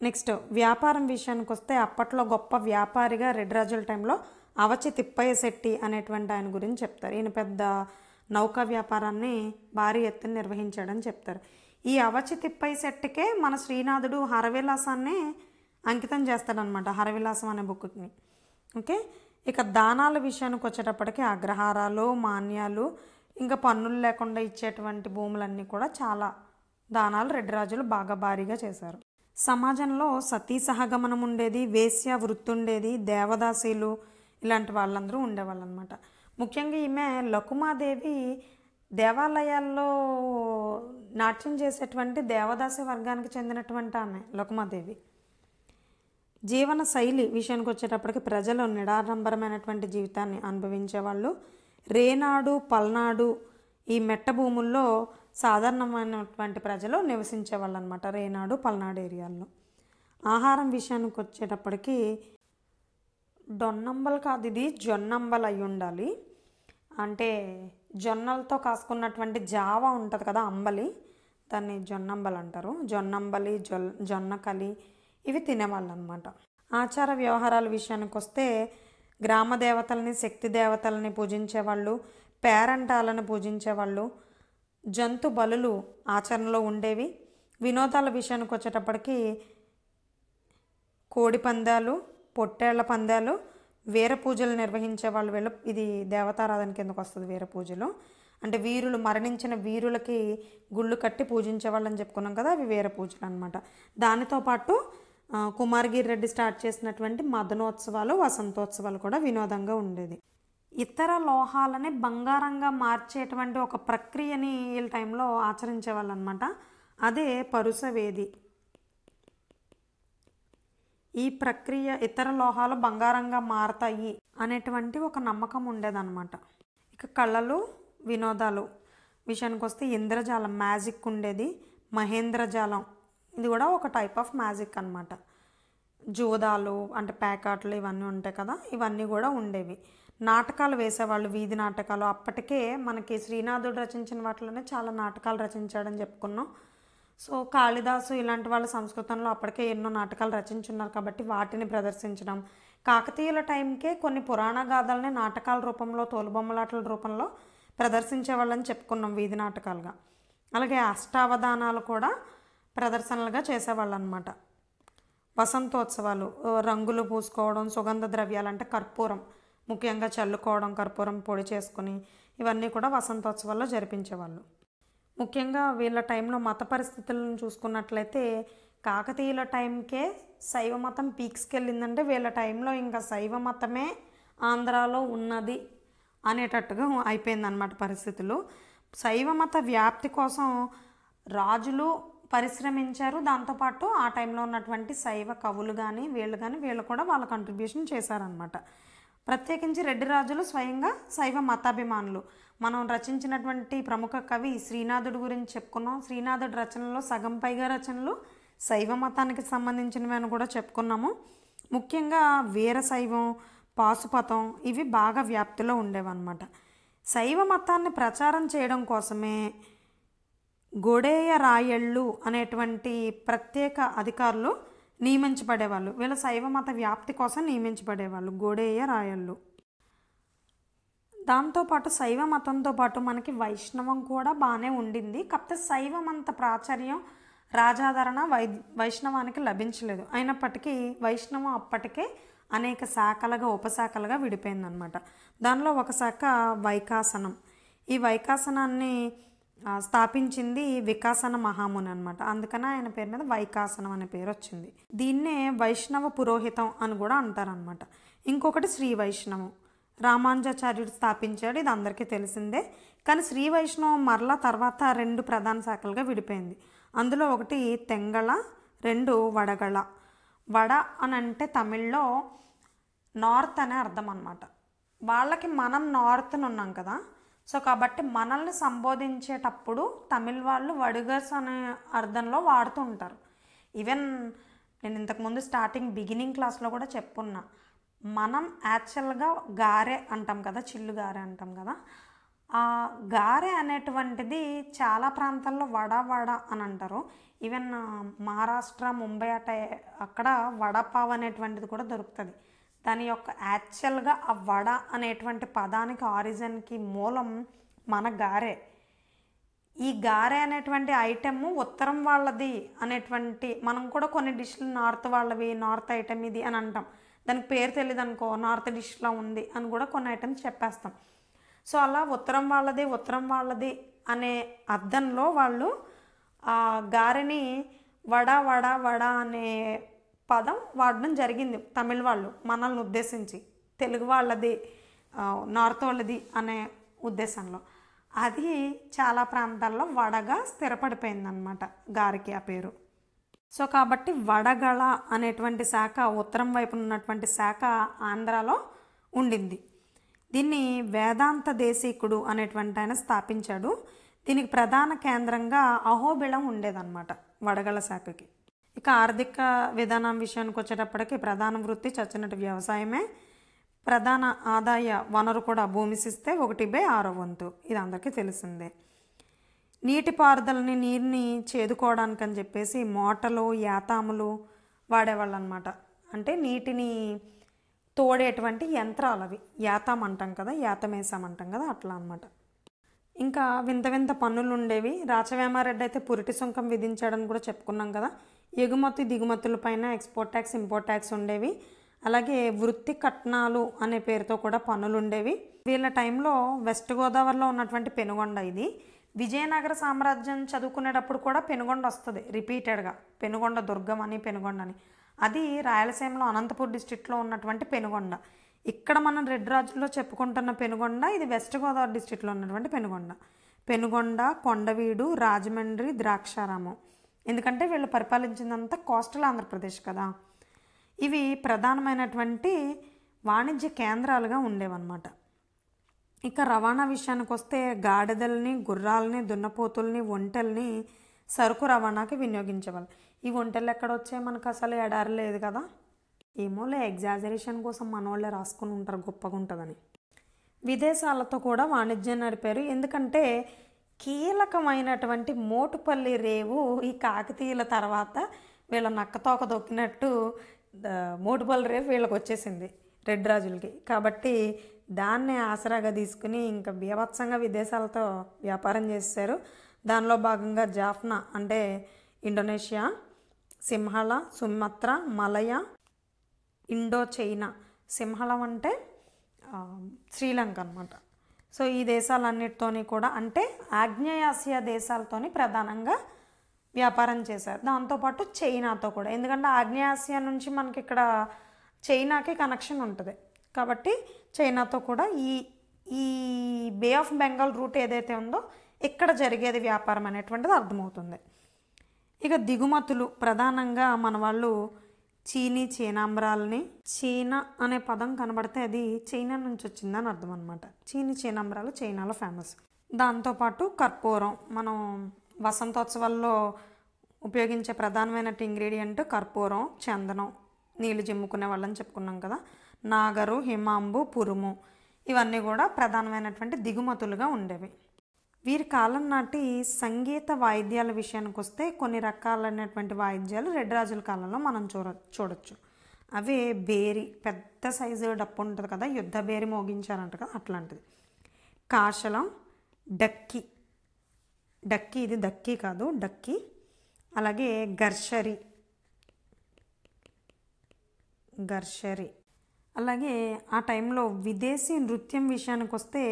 నెక్స్ట్ వ్యాపారం విషయానికి వస్తే అప్పట్లో గొప్ప వ్యాపారిగా రెడ్డి రాజుల టైంలో అవచి తిప్పయ్య శెట్టి అనేటువంటి ఆయన గురించి చెప్తారు. ఈయన పెద్ద నౌకా వ్యాపారాన్ని భారీ ఎత్తున నిర్వహించాడని చెప్తారు. ఈ అవచి తిప్పయ్య శెట్టికే మన శ్రీనాథుడు హరవిలాసాన్ని అంకితం చేస్తాడనమాట, హరవిలాసం అనే బుక్ని. ఓకే, ఇక దానాల విషయానికి వచ్చేటప్పటికి అగ్రహారాలు, మాన్యాలు, ఇంకా పన్నులు లేకుండా ఇచ్చేటువంటి భూములన్నీ కూడా చాలా దానాలు రెడ్డి రాజులు బాగా భారీగా చేశారు. సమాజంలో సతీ సహగమనం ఉండేది, వేశ్య వృత్తి ఉండేది, దేవదాసీలు ఇలాంటి వాళ్ళందరూ ఉండేవాళ్ళు అనమాట. ముఖ్యంగా ఈమె లకుమాదేవి దేవాలయాల్లో నాట్యం చేసేటువంటి దేవదాసి వర్గానికి చెందినటువంటి ఆమె లకుమాదేవి. జీవన శైలి విషయానికి వచ్చేటప్పటికి ప్రజలు నిడారంభరమైనటువంటి జీవితాన్ని అనుభవించేవాళ్ళు. రేనాడు, పల్నాడు ఈ మెట్ట భూముల్లో సాధారణమైనటువంటి ప్రజలు నివసించేవాళ్ళు అనమాట, రేనాడు, పల్నాడు ఏరియాల్లో. ఆహారం విషయానికి వచ్చేటప్పటికి డొన్నంబల్ కాదు, ఇది జొన్నంబల్ అయి ఉండాలి. అంటే జొన్నలతో కాసుకున్నటువంటి జావ ఉంటుంది కదా అంబలి, దాన్ని జొన్నంబల్ అంటారు. జొన్నంబలి, జొన్నకలి ఇవి తినేవాళ్ళు అనమాట. ఆచార వ్యవహారాల విషయానికి వస్తే గ్రామ దేవతల్ని, శక్తి దేవతల్ని పూజించేవాళ్ళు, పేరంటాలను పూజించేవాళ్ళు, జంతు బలులు ఆచరణలో ఉండేవి. వినోదాల విషయానికి వచ్చేటప్పటికి కోడి పందాలు, పొట్టేళ్ల పందాలు, వీర పూజలు నిర్వహించేవాళ్ళు వీళ్ళు. ఇది దేవతారాధన కిందకు వస్తుంది. వీర పూజలు అంటే వీరులు, మరణించిన వీరులకి గుళ్ళు కట్టి పూజించేవాళ్ళని చెప్పుకున్నాం కదా, అవి వీర పూజలు అనమాట. దానితో పాటు కుమారగిరి రెడ్డి స్టార్ట్ చేసినటువంటి మదనోత్సవాలు, వసంతోత్సవాలు కూడా వినోదంగా ఉండేది. ఇతర లోహాలని బంగారంగా మార్చేటువంటి ఒక ప్రక్రియని వీళ్ళ టైంలో ఆచరించేవాళ్ళు అనమాట. అదే పరుసవేది. ఈ ప్రక్రియ ఇతర లోహాలు బంగారంగా మారతాయి అనేటువంటి ఒక నమ్మకం ఉండేదన్నమాట. ఇక కళలు, వినోదాలు విషయానికి వస్తే ఇంద్రజాలం మ్యాజిక్ ఉండేది, మహేంద్రజాలం ఇది కూడా ఒక టైప్ ఆఫ్ మ్యాజిక్ అనమాట. జోదాలు అంటే ప్యాకాట్లు ఇవన్నీ ఉంటాయి కదా, ఇవన్నీ కూడా ఉండేవి. నాటకాలు వేసేవాళ్ళు, వీధి నాటకాలు. అప్పటికే మనకి శ్రీనాథుడు రచించిన వాటిలోనే చాలా నాటకాలు రచించాడని చెప్పుకున్నాం. సో కాళిదాసు ఇలాంటి వాళ్ళ సంస్కృతంలో అప్పటికే ఎన్నో నాటకాలు రచించున్నారు కాబట్టి వాటిని ప్రదర్శించడం. కాకతీయుల టైంకే కొన్ని పురాణ గాథల్ని నాటకాల రూపంలో, తోలుబొమ్మలాటల రూపంలో ప్రదర్శించేవాళ్ళని చెప్పుకున్నాం వీధి నాటకాలుగా. అలాగే అష్టావధానాలు కూడా ప్రదర్శనలుగా చేసేవాళ్ళు అనమాట. వసంతోత్సవాలు, రంగులు పూసుకోవడం, సుగంధ ద్రవ్యాలు అంటే కర్పూరం ముఖ్యంగా చల్లుకోవడం, కర్పూరం పొడి చేసుకుని ఇవన్నీ కూడా వసంతోత్సవాల్లో జరిపించేవాళ్ళు. ముఖ్యంగా వీళ్ళ టైంలో మత పరిస్థితులను చూసుకున్నట్లయితే కాకతీయుల టైంకే శైవ మతం పీక్స్కి వెళ్ళిందంటే వీళ్ళ టైంలో ఇంకా శైవ మతమే ఆంధ్రాలో ఉన్నది అనేటట్టుగా అయిపోయిందన్నమాట పరిస్థితులు. శైవ మత వ్యాప్తి కోసం రాజులు పరిశ్రమించారు. దాంతోపాటు ఆ టైంలో ఉన్నటువంటి శైవ కవులు కానీ వీళ్ళు కూడా వాళ్ళ కంట్రిబ్యూషన్ చేశారనమాట. ప్రత్యేకించి రెడ్డి రాజులు స్వయంగా శైవ మతాభిమానులు. మనం రచించినటువంటి ప్రముఖ కవి శ్రీనాథుడు గురించి చెప్పుకున్నాం. శ్రీనాథుడి రచనలో సగం పైగా రచనలు శైవ మతానికి సంబంధించినవి అని కూడా చెప్పుకున్నాము. ముఖ్యంగా వీరశైవం, పాశుపతం ఇవి బాగా వ్యాప్తిలో ఉండేవన్నమాట. శైవ మతాన్ని ప్రచారం చేయడం కోసమే గొడేయ రాయళ్ళు అనేటువంటి ప్రత్యేక అధికారులు నియమించబడేవాళ్ళు. వీళ్ళు శైవ మత వ్యాప్తి కోసం నియమించబడేవాళ్ళు, గొడేయ రాయళ్ళు. దాంతోపాటు శైవ మతంతో పాటు మనకి వైష్ణవం కూడా బాగానే ఉండింది. కాకపోతే శైవం అంత ప్రాచుర్యం, రాజాదరణ వైష్ణవానికి లభించలేదు. అయినప్పటికీ వైష్ణవం అప్పటికే అనేక శాఖలుగా, ఉపశాఖలుగా విడిపోయిందనమాట. దానిలో ఒక శాఖ వైకాసనం. ఈ వైకాసనాన్ని స్థాపించింది వికాసన మహాముని అనమాట. అందుకని ఆయన పేరు మీద వైకాసనం అనే పేరు వచ్చింది. దీన్నే వైష్ణవ పురోహితం అని కూడా అంటారనమాట. ఇంకొకటి శ్రీ వైష్ణవం, రామానుజాచార్యుడు స్థాపించాడు. ఇది అందరికీ తెలిసిందే. కానీ శ్రీ వైష్ణవం మరలా తర్వాత 2 ప్రధాన శాఖలుగా విడిపోయింది. అందులో ఒకటి తెంగళ, 2 వడగళ. వడ అని అంటే తమిళ్లో నార్త్ అనే అర్థం అనమాట. వాళ్ళకి మనం నార్త్ని ఉన్నాం కదా, సో కాబట్టి మనల్ని సంబోధించేటప్పుడు తమిళ్ వాళ్ళు వడుగర్స్ అనే అర్థంలో వాడుతూ ఉంటారు. ఈవెన్ నేను ఇంతకుముందు బిగినింగ్ క్లాస్లో కూడా చెప్పున్నా, మనం యాక్చువల్గా గారె అంటాం కదా, చిల్లు గారె అంటాం కదా, ఆ గారె అనేటువంటిది చాలా ప్రాంతాల్లో వడ అని అంటారు. ఈవెన్ మహారాష్ట్ర, ముంబై అక్కడ వడపావ్ అనేటువంటిది కూడా దొరుకుతుంది. దాని యొక్క యాక్చువల్గా ఆ వడ అనేటువంటి పదానికి ఆరిజిన్కి మూలం మన గారె. ఈ గారె అనేటువంటి ఐటెమ్ ఉత్తరం వాళ్ళది అనేటువంటి, మనం కూడా కొన్ని డిష్లు నార్త్ వాళ్ళవి, నార్త్ ఐటెం ఇది అని అంటాం. దానికి పేరు తెలియదు అనుకో, నార్త్ డిష్లో ఉంది అని కూడా కొన్ని ఐటమ్స్ చెప్పేస్తాం. సో అలా ఉత్తరం వాళ్ళది అనే అర్థంలో వాళ్ళు ఆ గారెని వడ అనే పదం వాడడం జరిగింది తమిళ వాళ్ళు మనల్ని ఉద్దేశించి. తెలుగు వాళ్ళది, నార్త్ వాళ్ళది అనే ఉద్దేశంలో. అది చాలా ప్రాంతాల్లో వడగా స్థిరపడిపోయిందనమాట గారికి ఆ పేరు. సో కాబట్టి వడగళ అనేటువంటి శాఖ, ఉత్తరం వైపున ఉన్నటువంటి శాఖ ఆంధ్రాలో ఉండింది. దీన్ని వేదాంత దేశికుడు అనేటువంటి ఆయన స్థాపించాడు. దీనికి ప్రధాన కేంద్రంగా అహోబిళం ఉండేదన్నమాట వడగళ శాఖకి. ఇక ఆర్థిక విధానం విషయానికి వచ్చేటప్పటికి ప్రధాన వృత్తి చచ్చినట్టు వ్యవసాయమే. ప్రధాన ఆదాయ వనరు కూడా భూమి శిస్తే 1/6 వంతు. ఇది అందరికీ తెలిసిందే. నీటిని చేదుకోవడానికి అని చెప్పేసి మోటలు, యాతాములు వాడేవాళ్ళు అనమాట. అంటే నీటిని తోడేటువంటి యంత్రాలు అవి. యాతం అంటాం కదా, యాతమేసం అంటాం కదా, అట్లా అనమాట. ఇంకా వింత పన్నులు ఉండేవి. రాచవేమారెడ్డి అయితే పురిటి సుంకం విధించాడని కూడా చెప్పుకున్నాం కదా. ఎగుమతి దిగుమతులపైన ఎక్స్పోర్ట్ ట్యాక్స్, ఇంపోర్ట్ ట్యాక్స్ ఉండేవి. అలాగే వృత్తి కట్నాలు అనే పేరుతో కూడా పన్నులు ఉండేవి. వీళ్ళ టైంలో వెస్ట్ గోదావరిలో ఉన్నటువంటి పెనుగొండ, ఇది విజయనగర సామ్రాజ్యం చదువుకునేటప్పుడు కూడా పెనుగొండ వస్తుంది రిపీటెడ్గా. పెనుగొండ దుర్గం అని, పెనుగొండ అని. అది రాయలసీమలో అనంతపూర్ డిస్ట్రిక్ట్లో ఉన్నటువంటి పెనుగొండ. ఇక్కడ మనం రెడ్డి రాజుల్లో చెప్పుకుంటున్న పెనుగొండ, ఇది వెస్ట్ గోదావరి డిస్ట్రిక్ట్లో ఉన్నటువంటి పెనుగొండ, కొండవీడు, రాజమండ్రి, ద్రాక్షారామం. ఎందుకంటే వీళ్ళు పరిపాలించిందంతా కోస్టల్ ఆంధ్రప్రదేశ్ కదా. ఇవి ప్రధానమైనటువంటి వాణిజ్య కేంద్రాలుగా ఉండేవన్నమాట. ఇక రవాణా విషయానికి వస్తే గాడిదల్ని, గుర్రాలని, దున్నపోతుల్ని, ఒంటెల్ని సరుకు రవాణాకి వినియోగించేవాళ్ళు. ఈ ఒంటెలు ఎక్కడ వచ్చాయి, మనకు అసలు ఎడారి లేదు కదా. ఏమోలే, ఎగ్జాజరేషన్ కోసం మనోళ్ళే రాసుకుని ఉంటారు గొప్పగా ఉంటుందని. విదేశాలతో కూడా వాణిజ్యం నడిపారు. ఎందుకంటే కీలకమైనటువంటి మోటుపల్లి రేవు ఈ కాకతీయుల తర్వాత వీళ్ళ నక్కతోక దొక్కినట్టు మోటుపల్లి రేవు వీళ్ళకి వచ్చేసింది రెడ్ రాజులకి. కాబట్టి దాన్నే ఆసరాగా తీసుకుని ఇంకా బీభత్సంగా విదేశాలతో వ్యాపారం చేశారు. దానిలో భాగంగా జాఫ్నా అంటే ఇండోనేషియా, సింహళ, సుమత్ర, మలయ, ఇండో చైనా. సింహళం అంటే శ్రీలంక అనమాట. సో ఈ దేశాలన్నిటితోని కూడా అంటే ఆగ్నేయాసియా దేశాలతోని ప్రధానంగా వ్యాపారం చేశారు. దాంతోపాటు చైనాతో కూడా, ఎందుకంటే ఆగ్నేయాసియా నుంచి మనకి ఇక్కడ చైనాకి కనెక్షన్ ఉంటుంది కాబట్టి చైనాతో కూడా ఈ బే ఆఫ్ బెంగాల్ రూట్ ఏదైతే ఉందో ఇక్కడ జరిగేది వ్యాపారం అనేటువంటిది అర్థమవుతుంది. ఇక దిగుమతులు ప్రధానంగా మన వాళ్ళు చీనీ చీనాంబరాలని, చీనా అనే పదం కనబడితే అది చైనా నుంచి వచ్చిందని అర్థం అనమాట. చీనీ చీనాంబరాలు చైనాలో ఫేమస్. దాంతోపాటు కర్పూరం, మనం వసంతోత్సవాల్లో ఉపయోగించే ప్రధానమైన ఇంగ్రీడియంట్ కర్పూరం, చందనం, నీళ్ళు జిమ్ముకునే వాళ్ళని చెప్పుకున్నాం కదా, నాగరు, హిమాంబు, పురుము, ఇవన్నీ కూడా ప్రధానమైనటువంటి దిగుమతులుగా ఉండేవి. వీరి కాలం నాటి సంగీత వాయిద్యాల విషయానికి వస్తే కొన్ని రకాలైనటువంటి వాయిద్యాలు రెడ్ రాజుల కాలంలో మనం చూడొచ్చు. అవే బేరి, పెద్ద సైజు డప్పు ఉంటుంది కదా, యుద్ధ బేరి మోగించారంట కదా, అట్లాంటిది. కాశలం, డక్కి, ఇది దక్కి కాదు, డక్కి. అలాగే గర్షరి, అలాగే ఆ టైంలో విదేశీ నృత్యం విషయానికి వస్తే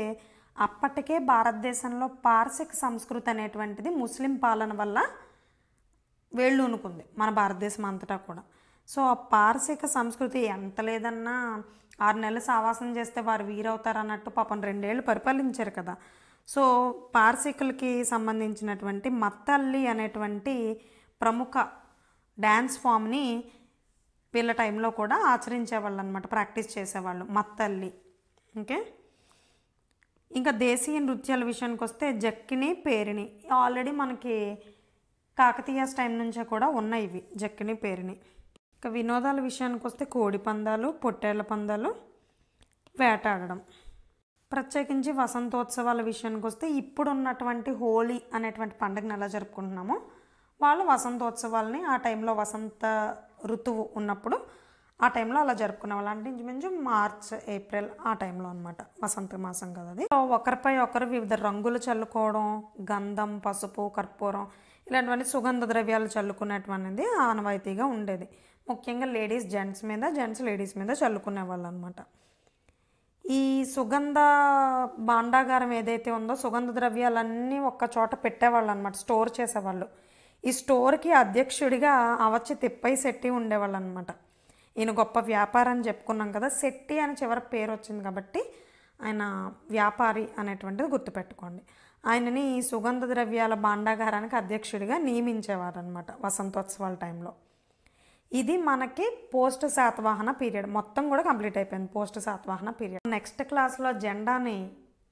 అప్పటికే భారతదేశంలో పార్సిక సంస్కృతి అనేటువంటిది ముస్లిం పాలన వల్ల వేళ్ళూనుకుంది మన భారతదేశం అంతటా కూడా. సో ఆ పార్సిక సంస్కృతి ఎంత లేదన్నా 6 నెలలు సావాసం చేస్తే వారు వీరవుతారు అన్నట్టు పాపం 2 ఏళ్ళు పరిపాలించారు కదా. సో పార్సికులకి సంబంధించినటువంటి మత్తల్లి అనేటువంటి ప్రముఖ డ్యాన్స్ ఫామ్ని వీళ్ళ టైంలో కూడా ఆచరించేవాళ్ళు అనమాట, ప్రాక్టీస్ చేసేవాళ్ళు మత్తల్లి. ఓకే, ఇంకా దేశీయ నృత్యాల విషయానికి వస్తే జక్కిని, పేరిణి. ఆల్రెడీ మనకి కాకతీయాస్ టైం నుంచే కూడా ఉన్నాయి ఇవి, జక్కిని, పేరిణి. ఇంకా వినోదాల విషయానికి వస్తే కోడి పందాలు, పొట్టేళ్ల పందాలు, వేటాడడం. ప్రత్యేకించి వసంతోత్సవాల విషయానికి వస్తే ఇప్పుడు ఉన్నటువంటి హోలీ అనేటువంటి పండుగను ఎలా జరుపుకుంటున్నామో వాళ్ళు వసంతోత్సవాలని ఆ టైంలో వసంత ఋతువు ఉన్నప్పుడు ఆ టైంలో అలా జరుపుకునే వాళ్ళు. అంటే ఇంచుమించు మార్చ్, ఏప్రిల్ ఆ టైంలో అనమాట, వసంత మాసం కదా అది. ఒకరిపై ఒకరు వివిధ రంగులు చల్లుకోవడం, గంధం, పసుపు, కర్పూరం ఇలాంటివన్నీ సుగంధ ద్రవ్యాలు చల్లుకునేటువంటిది ఆనవాయితీగా ఉండేది. ముఖ్యంగా లేడీస్ జెంట్స్ మీద, జెంట్స్ లేడీస్ మీద చల్లుకునే వాళ్ళు అనమాట. ఈ సుగంధ భాండాగారం ఏదైతే ఉందో సుగంధ ద్రవ్యాలన్నీ ఒక్క చోట పెట్టేవాళ్ళు అనమాట, స్టోర్ చేసేవాళ్ళు. ఈ స్టోర్కి అధ్యక్షుడిగా అవచ్చి తిప్పై శెట్టి ఉండేవాళ్ళు అనమాట. ఈయన గొప్ప వ్యాపారం అని చెప్పుకున్నాం కదా, శెట్టి అని చివరి పేరు వచ్చింది కాబట్టి ఆయన వ్యాపారి అనేటువంటిది గుర్తుపెట్టుకోండి. ఆయనని సుగంధ ద్రవ్యాల భాండాగారానికి అధ్యక్షుడిగా నియమించేవారు అనమాట వసంతోత్సవాల టైంలో. ఇది మనకి పోస్ట్ శాతవాహన పీరియడ్ మొత్తం కూడా కంప్లీట్ అయిపోయింది, పోస్ట్ శాతవాహన పీరియడ్. నెక్స్ట్ క్లాస్లో జెండాని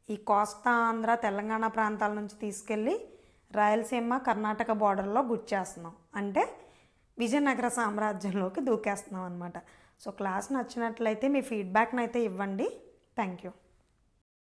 ఈ కోస్తా ఆంధ్ర తెలంగాణ ప్రాంతాల నుంచి తీసుకెళ్ళి రాయలసీమ కర్ణాటక బార్డర్లో గుర్చేస్తున్నాం, అంటే విజయనగర సామ్రాజ్యంలోకి దూకేస్తున్నాం అనమాట. సో క్లాస్ నచ్చినట్లయితే మీ ఫీడ్బ్యాక్ని అయితే ఇవ్వండి. Thank you.